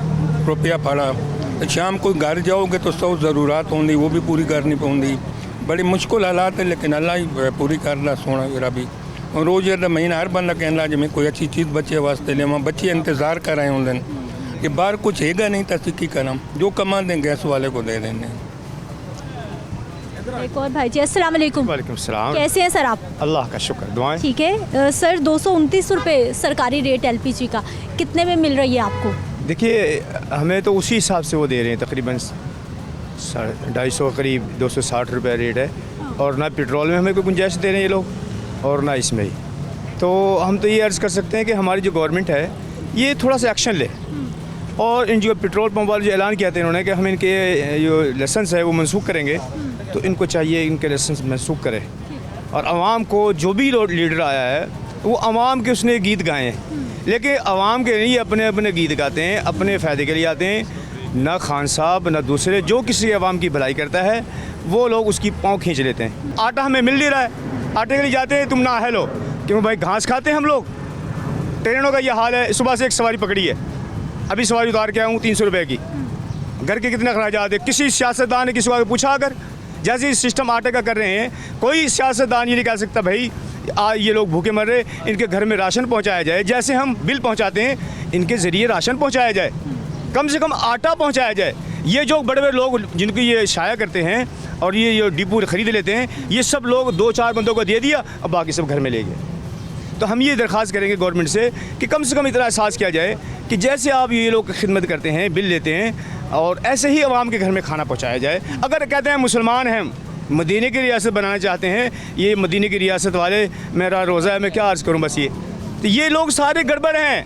रुपया फड़ा, तो शाम को घर जाओगे तो 100 ज़रूरत होंगी, वो भी पूरी करनी पौंदी। बड़ी मुश्किल हालात है, लेकिन अल्लाह ही पूरी करना सोना मेरा भी। और रोज़ का महीना हर बंदा कहना जी मैं कोई अच्छी चीज़ बच्चे वास्ते ले, बच्चे इंतज़ार कर रहे होंगे कि बाहर कुछ हैगा नहीं तो की करा, जो कमा दें गैस वाले को दे देंगे। एक और भाई जी, अस्सलाम वालेकुम। वालेकुम सलाम। कैसे हैं सर आप? अल्लाह का शुक्र, दुआएं। ठीक है सर, 229 रुपये सरकारी रेट एलपीजी का, कितने में मिल रही है आपको? देखिए हमें तो उसी हिसाब से वो दे रहे हैं, तकरीबन 250 करीब 260 रुपये रेट है। और ना पेट्रोल में हमें कोई गुंजाइश दे रहे हैं ये लोग, और ना इसमें ही। तो हम तो ये अर्ज़ कर सकते हैं कि हमारी जो गवर्नमेंट है ये थोड़ा सा एक्शन ले, और इन जो पेट्रोल पंप वाले जो ऐलान किया था इन्होंने कि हम इनके जो लाइसेंस है वो मनसूख करेंगे, तो इनको चाहिए इनके लाइसेंस मनसूख करें। और आवाम को जो भी लीडर आया है वो आवाम के उसने गीत गाए हैं, लेकिन आवाम के नहीं अपने अपने गीत गाते हैं, अपने फ़ायदे के लिए आते हैं। ना खान साहब ना दूसरे जो किसी आवाम की भलाई करता है वो लोग उसकी पाँव खींच लेते हैं। आटा हमें मिल नहीं रहा है, आटे के लिए जाते हैं, तुम ना हेलो क्यों भाई, घास खाते हैं हम लोग। ट्रेनों का ये हाल है, सुबह से एक सवारी पकड़ी है, अभी सवारी उतार के आऊँ 300 रुपये की। घर के कितने खराजात है? किसी सियासतदान ने किसी को पूछा? अगर जैसे सिस्टम आटे का कर रहे हैं, कोई सियासतदान ये नहीं कह सकता भाई ये लोग भूखे मर रहे, इनके घर में राशन पहुंचाया जाए। जैसे हम बिल पहुंचाते हैं इनके ज़रिए राशन पहुंचाया जाए, कम से कम आटा पहुंचाया जाए। ये जो बड़े बड़े लोग जिनको ये शाया करते हैं और ये डिपो खरीद लेते हैं, ये सब लोग 2-4 बंदों को दे दिया, अब बाकी सब घर में ले गए। तो हम ये दरख्वास्त करेंगे गवर्नमेंट से कि कम से कम इतना एहसास किया जाए कि जैसे आप ये लोग खिदमत करते हैं, बिल लेते हैं, और ऐसे ही आवाम के घर में खाना पहुँचाया जाए। अगर कहते हैं मुसलमान हैं, मदीने की रियासत बनाना चाहते हैं, ये मदीने की रियासत वाले, मेरा रोज़ा है, मैं क्या अर्ज़ करूँ बस ये, तो ये लोग सारे गड़बड़ हैं।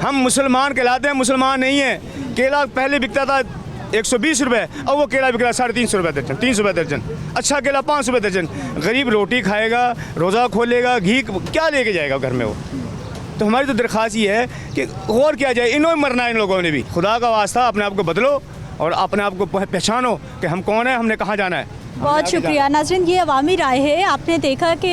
हम मुसलमान कहलाते हैं, मुसलमान नहीं हैं। केला पहले बिकता था 120 रुपये, अब वो केला बिक रहा 350 रुपये दर्जन, 300 रुपये दर्जन। अच्छा केला 500 रुपये दर्जन। गरीब रोटी खाएगा, रोज़ा खोलेगा, घी क्या लेके जाएगा घर में वो। तो हमारी तो दरख्वास्त ये है कि गौर किया जाए, इन्होंने मरना है इन लोगों ने भी। खुदा का वास्ता अपने आप को बदलो और अपने आप को पहचानो कि हम कौन है, हमने कहाँ जाना है। बहुत शुक्रिया नाज़रीन, ये अवामी राय है। आपने देखा कि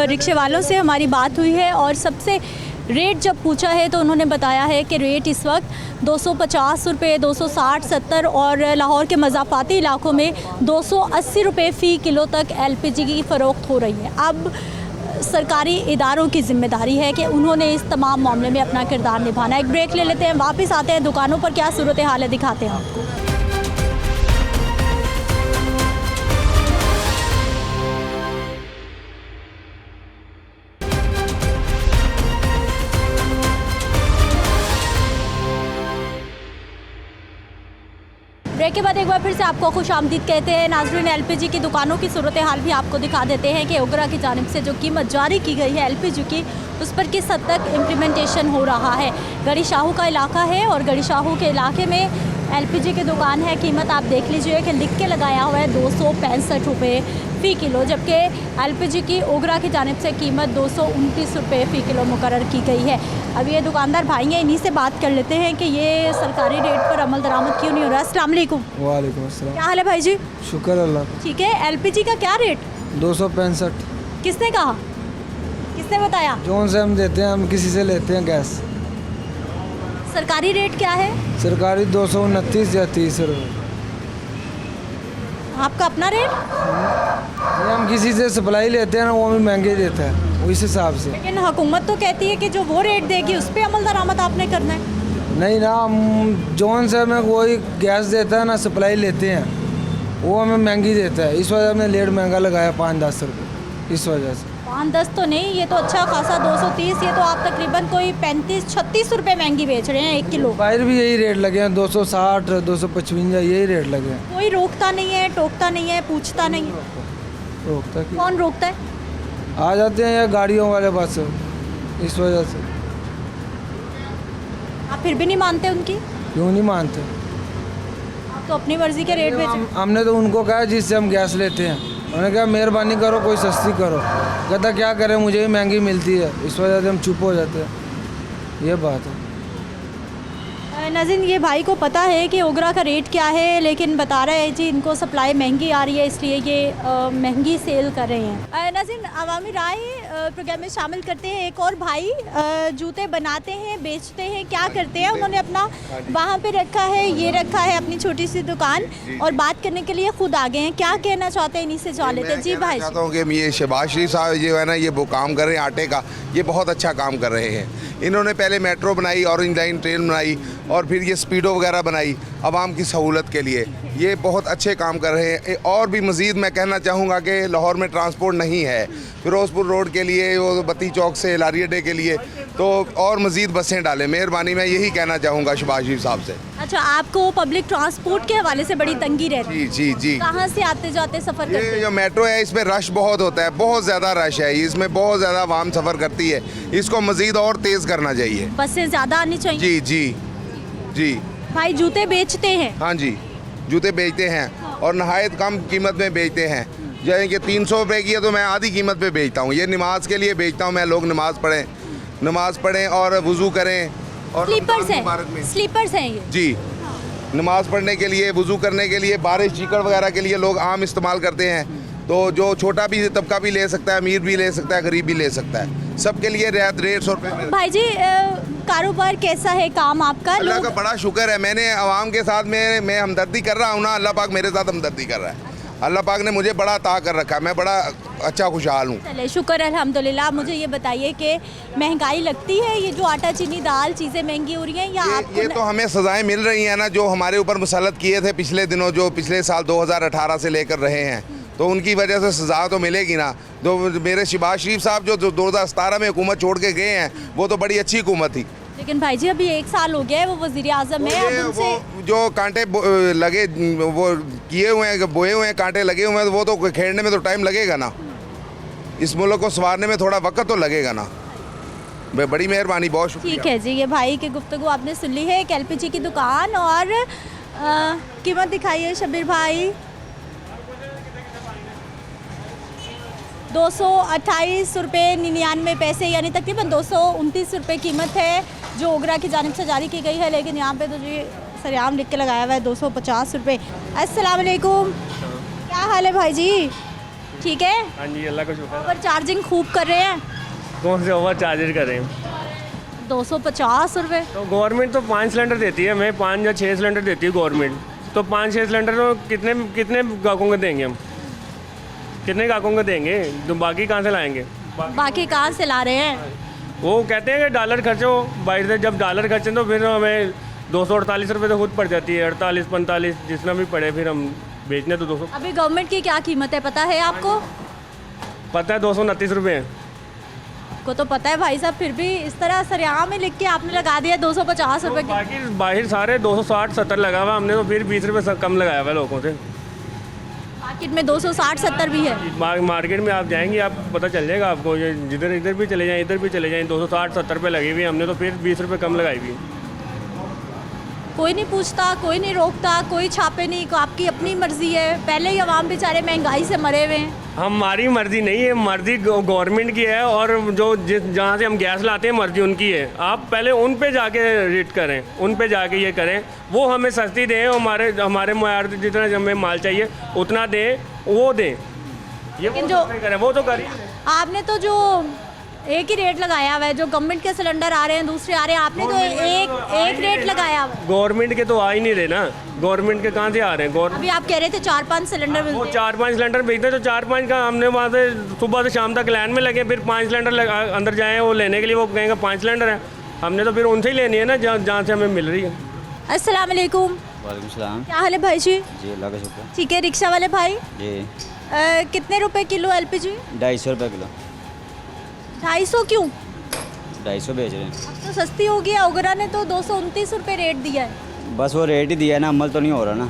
रिक्शे वालों से हमारी बात हुई है और सबसे रेट जब पूछा है तो उन्होंने बताया है कि रेट इस वक्त 250 रुपये, 260, 70 और लाहौर के मज़ाफ़ाती इलाकों में 280 रुपये फ़ी किलो तक LPG की फ़रोख्त हो रही है। अब सरकारी इदारों की ज़िम्मेदारी है कि उन्होंने इस तमाम मामले में अपना किरदार निभाना है। एक ब्रेक ले लेते हैं, वापस आते हैं, दुकानों पर क्या सूरत हाल है दिखाते हैं आपको। ब्रेक के बाद एक बार फिर से आपको खुशामदीद कहते हैं। नाज़रीन, LPG की दुकानों की सूरत हाल भी आपको दिखा देते हैं कि ओगरा की जानिब से जो कीमत जारी की गई है LPG की, उस पर किस हद तक इम्प्लीमेंटेशन हो रहा है। गड़ी शाहू का इलाका है और गड़ी शाहू के इलाके में LPG की दुकान है। कीमत आप देख लीजिए कि लिख के लगाया हुआ है 265 रुपये फ़ी किलो, जबकि LPG की ओगरा की जानिब से कीमत 229 रुपये फ़ी किलो मुकर्रर की गई है। अब ये दुकानदार भाई हैं, इन्हीं से बात कर लेते हैं कि ये सरकारी रेट पर अमल दरामद क्यों नहीं हो रहा। अस्सलाम वालेकुम। वालेकुम अस्सलाम। क्या हाल है भाई जी? शुक्र अल्लाह। ठीक है, LPG का क्या रेट? 265। किसने कहा, किसने बताया? जोन से हम देते हैं, हम किसी से लेते हैं गैस। सरकारी रेट क्या है? सरकारी 229 या 30 रुपये। आपका अपना रेट? हम किसी से सप्लाई लेते हैं ना, वो हमें महंगे देता है उस हिसाब से। लेकिन हुकूमत तो कहती है कि जो वो रेट देगी उस पर अमल दरामद आपने करना है। नहीं ना, हम जोन से हमें वही गैस देता है ना, सप्लाई लेते हैं, वो हमें महंगी देता है। इस वजह हमने लेट महंगा लगाया 5-10 रुपये, इस वजह से। 5-10 तो नहीं, ये तो अच्छा खासा 230, ये तो आप तकरीबन कोई 35-36 रुपये महंगी बेच रहे हैं 1 किलो। बाहर भी यही रेट लगे हैं, 260, 255 यही रेट लगे हैं। कोई रोकता नहीं है, टोकता नहीं है, पूछता नहीं है। रोकता है? कौन रोकता है? आ जाते हैं या गाड़ियों वाले बस, इस वजह से। आप फिर भी नहीं मानते उनकी? क्यों नहीं मानते? आप तो अपनी मर्जी के रेट बेच। हमने तो उनको कहा जिससे हम गैस लेते हैं, उन्होंने कहा मेहरबानी करो कोई सस्ती करो। कहता क्या करें, मुझे भी महंगी मिलती है, इस वजह से हम चुप हो जाते हैं। ये बात है। नाज़रीन, ये भाई को पता है कि ओगरा का रेट क्या है, लेकिन बता रहे हैं जी इनको सप्लाई महंगी आ रही है, इसलिए ये महंगी सेल कर रहे हैं। नाज़रीन, अवामी राय प्रोग्राम में शामिल करते हैं एक और भाई, जूते बनाते हैं, बेचते हैं, क्या करते हैं, उन्होंने अपना वहाँ पे रखा है, ये रखा है अपनी छोटी सी दुकान, और बात करने के लिए खुद आ गए हैं। क्या कहना चाहते हैं, इन्हीं से जान लेते हैं। जी भाई। चाहता हूँ कि ये शहबाज शरीफ साहब जो है ना, ये वो काम कर रहे हैं आटे का, ये बहुत अच्छा काम कर रहे हैं। इन्होंने पहले मेट्रो बनाई, ऑरेंज लाइन ट्रेन बनाई, और फिर ये स्पीडो वगैरह बनाई आवाम की सहूलत के लिए। ये बहुत अच्छे काम कर रहे हैं। और भी मज़ीद मैं कहना चाहूँगा कि लाहौर में ट्रांसपोर्ट नहीं है, फिरोजपुर रोड के लिए, वो बत्ती चौक से लारी अड्डे के लिए, तो और मज़ीद बसें डालें। मेहरबानी, मैं यही कहना चाहूँगा शहबाज शरीफ साहब से। अच्छा, आपको पब्लिक ट्रांसपोर्ट के हवाले से बड़ी तंगी रहती है? जी जी जी। कहाँ से आते जाते सफ़र करते हैं? ये जो मेट्रो है इसमें रश बहुत होता है, बहुत ज़्यादा रश है, इसमें बहुत ज़्यादा आवाम सफ़र करती है। इसको मज़ीद और तेज़ करना चाहिए। बसें ज़्यादा आनी चाहिए। जी जी जी। भाई जूते बेचते हैं? हाँ जी, जूते बेचते हैं और नहायत कम कीमत में बेचते हैं। जैसे कि 300 रुपये की है तो मैं आधी कीमत पे बेचता हूँ। ये नमाज के लिए बेचता हूँ मैं, लोग नमाज पढ़ें और वज़ू करें। और स्लीपर्स हैं, स्लीपर्स हैं ये? जी, नमाज पढ़ने के लिए, वज़ू करने के लिए, बारिश चीकड़ वगैरह के लिए लोग आम इस्तेमाल करते हैं। तो जो छोटा भी तबका भी ले सकता है, अमीर भी ले सकता है, गरीब भी ले सकता है, सबके लिए रियायत 150 रुपये। भाई जी, कारोबार कैसा है, काम आपका? अल्लाह का बड़ा शुक्र है, मैंने आवाम के साथ में मैं हमदर्दी कर रहा हूँ ना, अल्लाह पाक मेरे साथ हमदर्दी कर रहा है। अल्लाह पाक ने मुझे बड़ा अता कर रखा है, मैं बड़ा अच्छा खुशहाल हूँ। चले शुक्र अल्हम्दुलिल्लाह। मुझे ये बताइए कि महंगाई लगती है, ये जो आटा चीनी दाल चीज़ें महंगी हो रही हैं या आपको ये तो हमें सजाएं मिल रही हैं ना, जो हमारे ऊपर मुसल्लत किए थे पिछले दिनों, जो पिछले साल 2018 से लेकर रहे हैं, तो उनकी वजह से सजा तो मिलेगी ना। जो मेरे शहबाज शरीफ साहब जो 2017 में हुकूमत छोड़ के गए हैं, वो तो बड़ी अच्छी हुकूमत थी। लेकिन भाई जी अभी 1 साल हो गया है, वो वज़ीर आज़म है, अब उनसे वो जो कांटे लगे, वो किए हुए हैं, बोए हुए हैं, कांटे लगे हुए हैं, वो तो खेड़ने में तो टाइम लगेगा ना। इस मुल्क को संवारने में थोड़ा वक्त तो लगेगा ना। बड़ी मेहरबानी, बहुत शुक्रिया। ठीक है जी, ये भाई की गुफ्तगू आपने सुन ली है। एक LPG की दुकान और कीमत दिखाइए शब्बीर भाई। 228 रुपये 99 पैसे, यानी तकरीबन 229 रुपये कीमत है जो ओगरा की जानिब से जारी की गई है। लेकिन यहाँ पे तो जी सरेआम लिख के लगाया हुआ है 250 रुपये। अस्सलाम वालेकुम, क्या हाल है भाई जी? ठीक है। हाँ जी, अल्लाह का शुक्र। ओवर चार्जिंग खूब कर रहे हैं। कौन से ओवर चार्जर कर रहे हैं? 250 रुपये। तो गवर्नमेंट तो 5 सिलेंडर देती है, हमें 5 या 6 सिलेंडर देती है गवर्नमेंट। तो 5-6 सिलेंडर तो कितने कितने ग्राहकों को देंगे हम? कितने ग्राहकों को देंगे? तो बाकी कहाँ से लाएंगे? बाकी कहाँ से ला रहे हैं? वो कहते हैं कि डॉलर खर्चो बाहर से, जब डॉलर खर्चें तो फिर हमें 248 रुपये तो खुद पड़ जाती है, 48-45 जितना भी पड़े, फिर हम बेचने तो 200। अभी गवर्नमेंट की क्या कीमत है पता है आपको? पता है, 229 रुपये है। को तो पता है भाई साहब, फिर भी इस तरह सरेआम में लिख के आपने लगा दिया 250 रुपये। बाकी बाहर सारे 260-70 लगा हुआ, हमने तो फिर 20 रुपये कम लगाया हुआ लोगों से। मार्केट में 260-70 भी है। मार्केट में आप जाएंगे, आप पता चल जाएगा आपको। ये जिधर इधर भी चले जाएं, इधर भी चले जाएं, 260-70 रुपये लगी हुई, हमने तो फिर 20 रुपये कम लगाई हुई। कोई नहीं पूछता, कोई नहीं रोकता, कोई छापे नहीं, आपकी अपनी मर्जी है। पहले ही अवाम बेचारे महंगाई से मरे हुए हैं। हमारी मर्जी नहीं है, मर्जी गवर्नमेंट की है, और जो जहाँ से हम गैस लाते हैं मर्जी उनकी है। आप पहले उन पे जाके रेट करें, उन पे जाके ये करें, वो हमें सस्ती दें, हमारे मुआर जितना हमें माल चाहिए उतना दें, वो दें। ये वो जो करें, वो तो करें। आपने तो जो एक ही रेट लगाया हुआ है, जो गवर्नमेंट के सिलेंडर आ रहे हैं, दूसरे आ रहे हैं, आपने तो एक रेट लगाया हुआ है। गवर्नमेंट के तो आ ही नहीं रहे ना, गवर्नमेंट के कहाँ से आ रहे हैं? अभी आप कह रहे थे 4-5 सिलेंडर मिलते हैं। 4-5 सिलेंडर भेजते हैं, तो 4-5 का हमने वहाँ से सुबह से शाम तक लाइन में लगे, फिर 5 सिलेंडर अंदर जाएँ वो लेने के लिए, वो कहेंगे 5 सिलेंडर है, हमने तो फिर उनसे ही लेनी है ना जहाँ से हमें मिल रही है। अस्सलाम वालेकुम। वालेकुम सलाम। क्या हाल है भाई जी? जी अल्लाह का शुक्र। ठीक है। रिक्शा वाले भाई जी, कितने रुपए किलो LPG? 250 रुपये किलो। 250 क्यों? 250 बेच रहे हैं। अब तो सस्ती हो गई है। ओगरा ने तो 229 रुपये रेट दिया है। बस वो रेट ही दिया है ना, अमल तो नहीं हो रहा ना।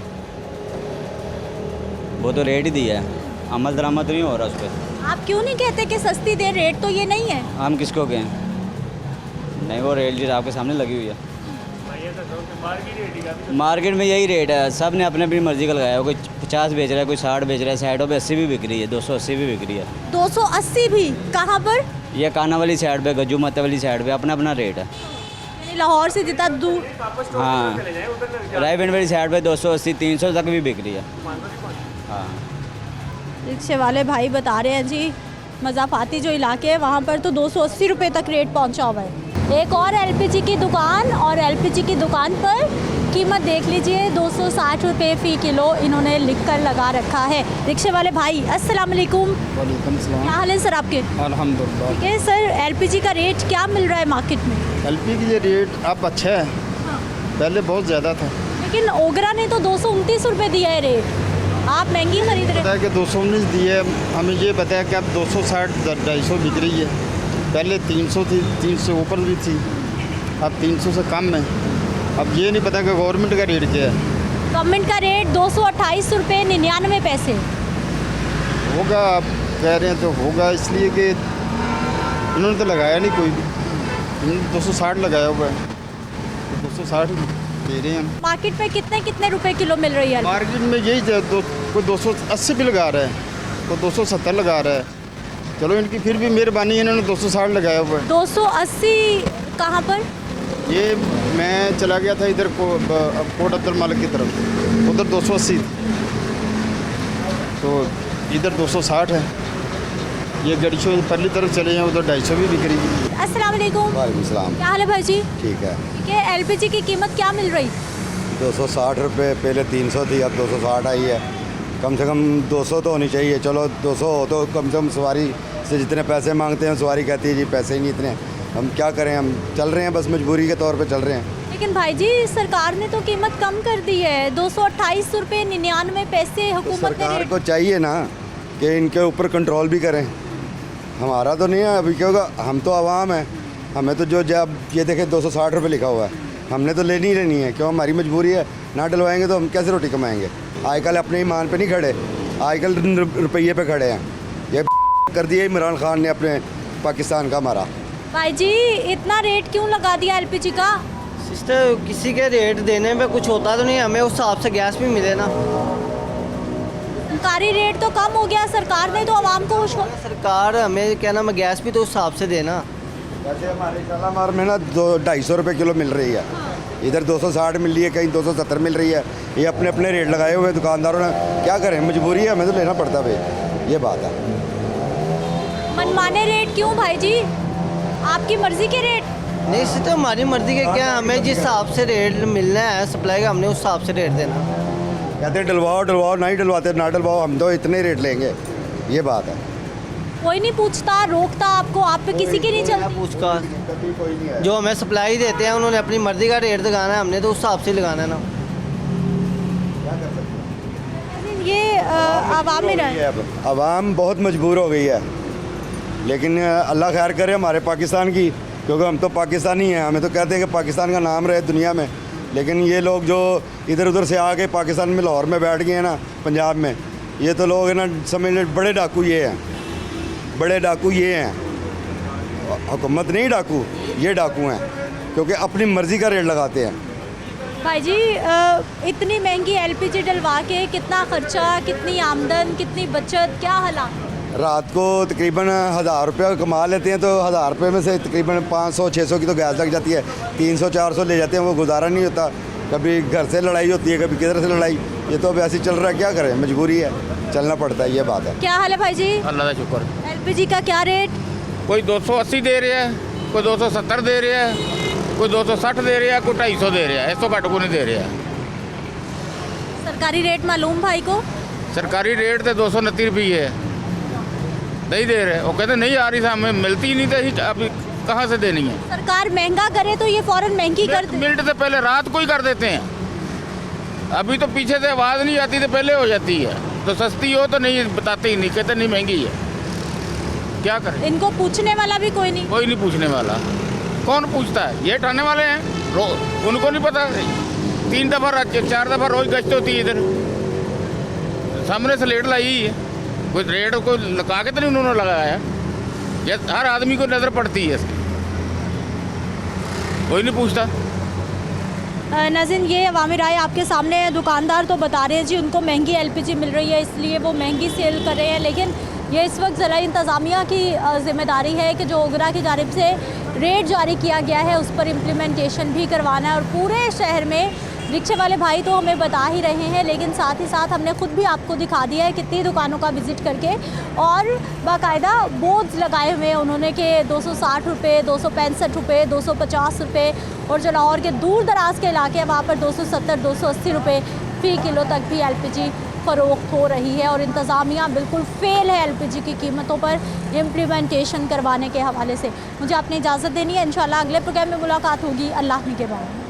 वो तो रेट ही दिया है, अमल दरामद तो नहीं हो रहा उस पर। आप क्यों नहीं कहते कि सस्ती दे? रेट तो ये नहीं है। हम किसको कहें? नहीं, वो रेट जो आपके सामने लगी हुई है। मार्केट में यही रेट है, सब ने अपने अपनी मर्जी का लगाया है। कोई 50 बेच रहा है, कोई 60 बेच रहा है, साइडों पे 80 भी बिक रही है, 280 भी बिक रही है। 280 भी? कहाँ पर? ये काना वाली साइड पे, गज्जू माता वाली साइड पे अपना अपना रेट है। यानी लाहौर से जितना दूर। हाँ, रायबंड वाली साइड पे 280-300 तक भी बिक रही है। हाँ, रिक्शे वाले भाई बता रहे हैं जी, मज़ाफाती जो इलाके है वहाँ पर तो 280 रुपये तक रेट पहुँचा हुआ है। एक और LPG की दुकान, और LPG की दुकान पर कीमत देख लीजिए, 260 रुपये फ़ी किलो इन्होंने लिख कर लगा रखा है। रिक्शे वाले भाई अस्सलाम वालेकुम। वालेकुम सलाम। क्या हाल है सर आपके? अल्हम्दुलिल्लाह। ठीक है सर, LPG का रेट क्या मिल रहा है मार्केट में? LPG का रेट अब अच्छा है, पहले बहुत ज़्यादा था। लेकिन ओगरा ने तो 229 रुपये दिया है रेट, आप महंगी खरीद रहे हैं। पता है कि 219 दिए, हमें ये पता है कि अब 260-250 बिक रही है। पहले 300 थी, 300 ऊपर भी थी, अब 300 से कम है। अब ये नहीं पता कि गवर्नमेंट का रेट क्या है। गवर्नमेंट का रेट 228 रुपये 99 पैसे होगा, आप कह रहे हैं तो होगा, इसलिए कि इन्होंने तो लगाया नहीं कोई भी, इन्होंने 260 लगाया हुआ है, तो 260 दे रहे हैं। मार्केट में कितने कितने रुपए किलो मिल रही है? मार्केट में यही कोई 280 भी लगा रहा है, कोई 270 लगा रहा है। चलो इनकी फिर भी मेहरबानी है, इन्होंने 260 लगाया हुआ है। 280 कहाँ पर? ये मैं चला गया था इधर कोट अब्दुल मालिक की तरफ, उधर 280, तो इधर 260 है। ये गड़ीशो परली तरफ चले जाएँ, उधर 250 भी बिक रही है। अस्सलाम वालेकुम। वालेकुम सलाम। क्या हाल है भाई जी? ठीक है। ठीक है। LPG की कीमत क्या मिल रही? 260 रुपये, पहले 300 थी, अब 260 आई है। कम से कम 200 तो होनी चाहिए। चलो 200 हो तो कम से कम सवारी से जितने पैसे मांगते हैं सवारी कहती है जी पैसे ही नहीं इतने, हम क्या करें, हम चल रहे हैं बस मजबूरी के तौर पे चल रहे हैं। लेकिन भाई जी सरकार ने तो कीमत कम कर दी है, 228 रुपये 99 पैसे हुकूमत ने सरकार को चाहिए ना कि इनके ऊपर कंट्रोल भी करें। हमारा तो नहीं है अभी, क्योंकि हम तो आवाम है, हमें तो जो जब ये देखें 260 रुपये लिखा हुआ है, हमने तो लेनी ही लेनी है, क्यों हमारी मजबूरी है, ना डलवाएंगे तो हम कैसे रोटी कमाएंगे। आजकल अपने ईमान पे नहीं खड़े, आजकल रुपये पे खड़े हैं। ये कर दिया इमरान खान ने अपने पाकिस्तान का हमारा। भाई जी इतना रेट क्यों लगा दिया एलपीजी का? सिस्टर किसी के रेट देने में कुछ होता तो नहीं, हमें उस हिसाब से गैस भी मिले ना। सरकारी रेट तो कम हो गया, सरकार ने तो आवाम को सरकार हमें क्या नाम गैस भी तो उस हिसाब से देना। वैसे हमारे शालामार में ना 250 रुपये किलो मिल रही है, इधर 260 मिल रही है, कहीं 270 मिल रही है। ये अपने अपने रेट लगाए हुए दुकानदारों ने, क्या करें, मजबूरी है, हमें तो लेना पड़ता भाई, ये बात है। मनमाने रेट क्यों भाई जी, आपकी मर्जी के रेट? नहीं सिर्फ हमारी मर्जी के क्या, हमें जिस हिसाब से रेट मिलना है सप्लाई का, हमने उस हिसाब से रेट देना। कहते हैं डलवाओ डलवाओ, नहीं डलवाते ना डलवाओ, हम तो इतने रेट लेंगे, ये बात है। कोई नहीं पूछता रोकता आपको, आप पे किसी की नहीं चलती पूछता। जो हमें सप्लाई देते हैं उन्होंने अपनी मर्जी का रेट लगाना है, हमने तो उस हिसाब से लगाना है ना। ये आवाम में रहे, आवाम बहुत मजबूर हो गई है, लेकिन अल्लाह खैर करे हमारे पाकिस्तान की, क्योंकि हम तो पाकिस्तानी हैं, हमें तो कहते हैं कि पाकिस्तान का नाम रहे दुनिया में। लेकिन ये लोग जो इधर उधर से आके पाकिस्तान में लाहौर में बैठ गए हैं ना, पंजाब में, ये तो लोग है ना समझ लो बड़े डाकू ये हैं, बड़े डाकू ये हैं, हुकूमत नहीं डाकू, ये डाकू हैं, क्योंकि अपनी मर्ज़ी का रेट लगाते हैं। भाई जी इतनी महंगी एलपीजी डलवा के कितना खर्चा, कितनी आमदन, कितनी बचत, क्या हालात? रात को तकरीबन 1000 रुपया कमा लेते हैं, तो 1000 रुपये में से तकरीबन 500-600 की तो गैस लग जाती है, 300-400 ले जाते हैं, वो गुजारा नहीं होता। कभी घर से लड़ाई होती है, कभी किधर से लड़ाई, ये तो अब ऐसे चल रहा है, क्या करें, मजबूरी है, चलना पड़ता है, ये बात है। क्या हाल है भाई जी? अल्लाह का शुक्र। एलपीजी का क्या रेट? कोई 280 दे रहा है, कोई 270 दे रहा है, कोई 260 दे रहा है, कोई 250 दे रहा है, इस तो घट को नहीं दे रहा है। सरकारी रेट मालूम भाई को? सरकारी रेट तो 229 रुपये है, नहीं दे रहे, वो कहते नहीं आ रही था, हमें मिलती ही नहीं थी, अभी कहाँ से देनी है। सरकार महंगा करे तो ये फौरन महंगी कर दे। मिनट से पहले रात को ही कर देते हैं, अभी तो पीछे से आवाज़ नहीं आती तो पहले हो जाती है, तो सस्ती हो तो नहीं बताते ही नहीं, कहते नहीं महंगी है, क्या करें। इनको पूछने वाला भी कोई नहीं? कोई नहीं पूछने वाला, कौन पूछता है, ये ठाने वाले हैं, उनको नहीं पता। 3 दफ़ा 4 दफ़ा रोज गश्त होती है इधर, सामने से लेट लाई है, कोई रेट कोई लगा के तो नहीं उन्होंने लगाया, ये हर आदमी को नज़र पड़ती है इसकी, कोई नहीं पूछता। नाज़रीन ये अवामी राय आपके सामने है। दुकानदार तो बता रहे हैं जी उनको महंगी एलपीजी मिल रही है इसलिए वो महंगी सेल कर रहे हैं, लेकिन ये इस वक्त ज़िला इंतज़ामिया की ज़िम्मेदारी है कि जो ओगरा की जानिब से रेट जारी किया गया है उस पर इम्प्लीमेंटेशन भी करवाना है। और पूरे शहर में रिक्शे वाले भाई तो हमें बता ही रहे हैं, लेकिन साथ ही साथ हमने खुद भी आपको दिखा दिया है कितनी दुकानों का विज़िट करके, और बाकायदा बोर्ड्स लगाए हुए हैं उन्होंने कि 260 रुपये, 265 रुपये, 250 रुपये, और जो लाहौर के दूर दराज के इलाके हैं वहाँ पर 270, 280 रुपये फ़ी किलो तक भी एलपीजी फ़रोख्त हो रही है। और इंतज़ामिया बिल्कुल फेल है एलपीजी की कीमतों पर इम्प्लीमेंटेशन करवाने के हवाले से। मुझे आपने इजाज़त देनी है, इंशाल्लाह अगले प्रोग्राम में मुलाकात होगी। अल्लाह के बाद।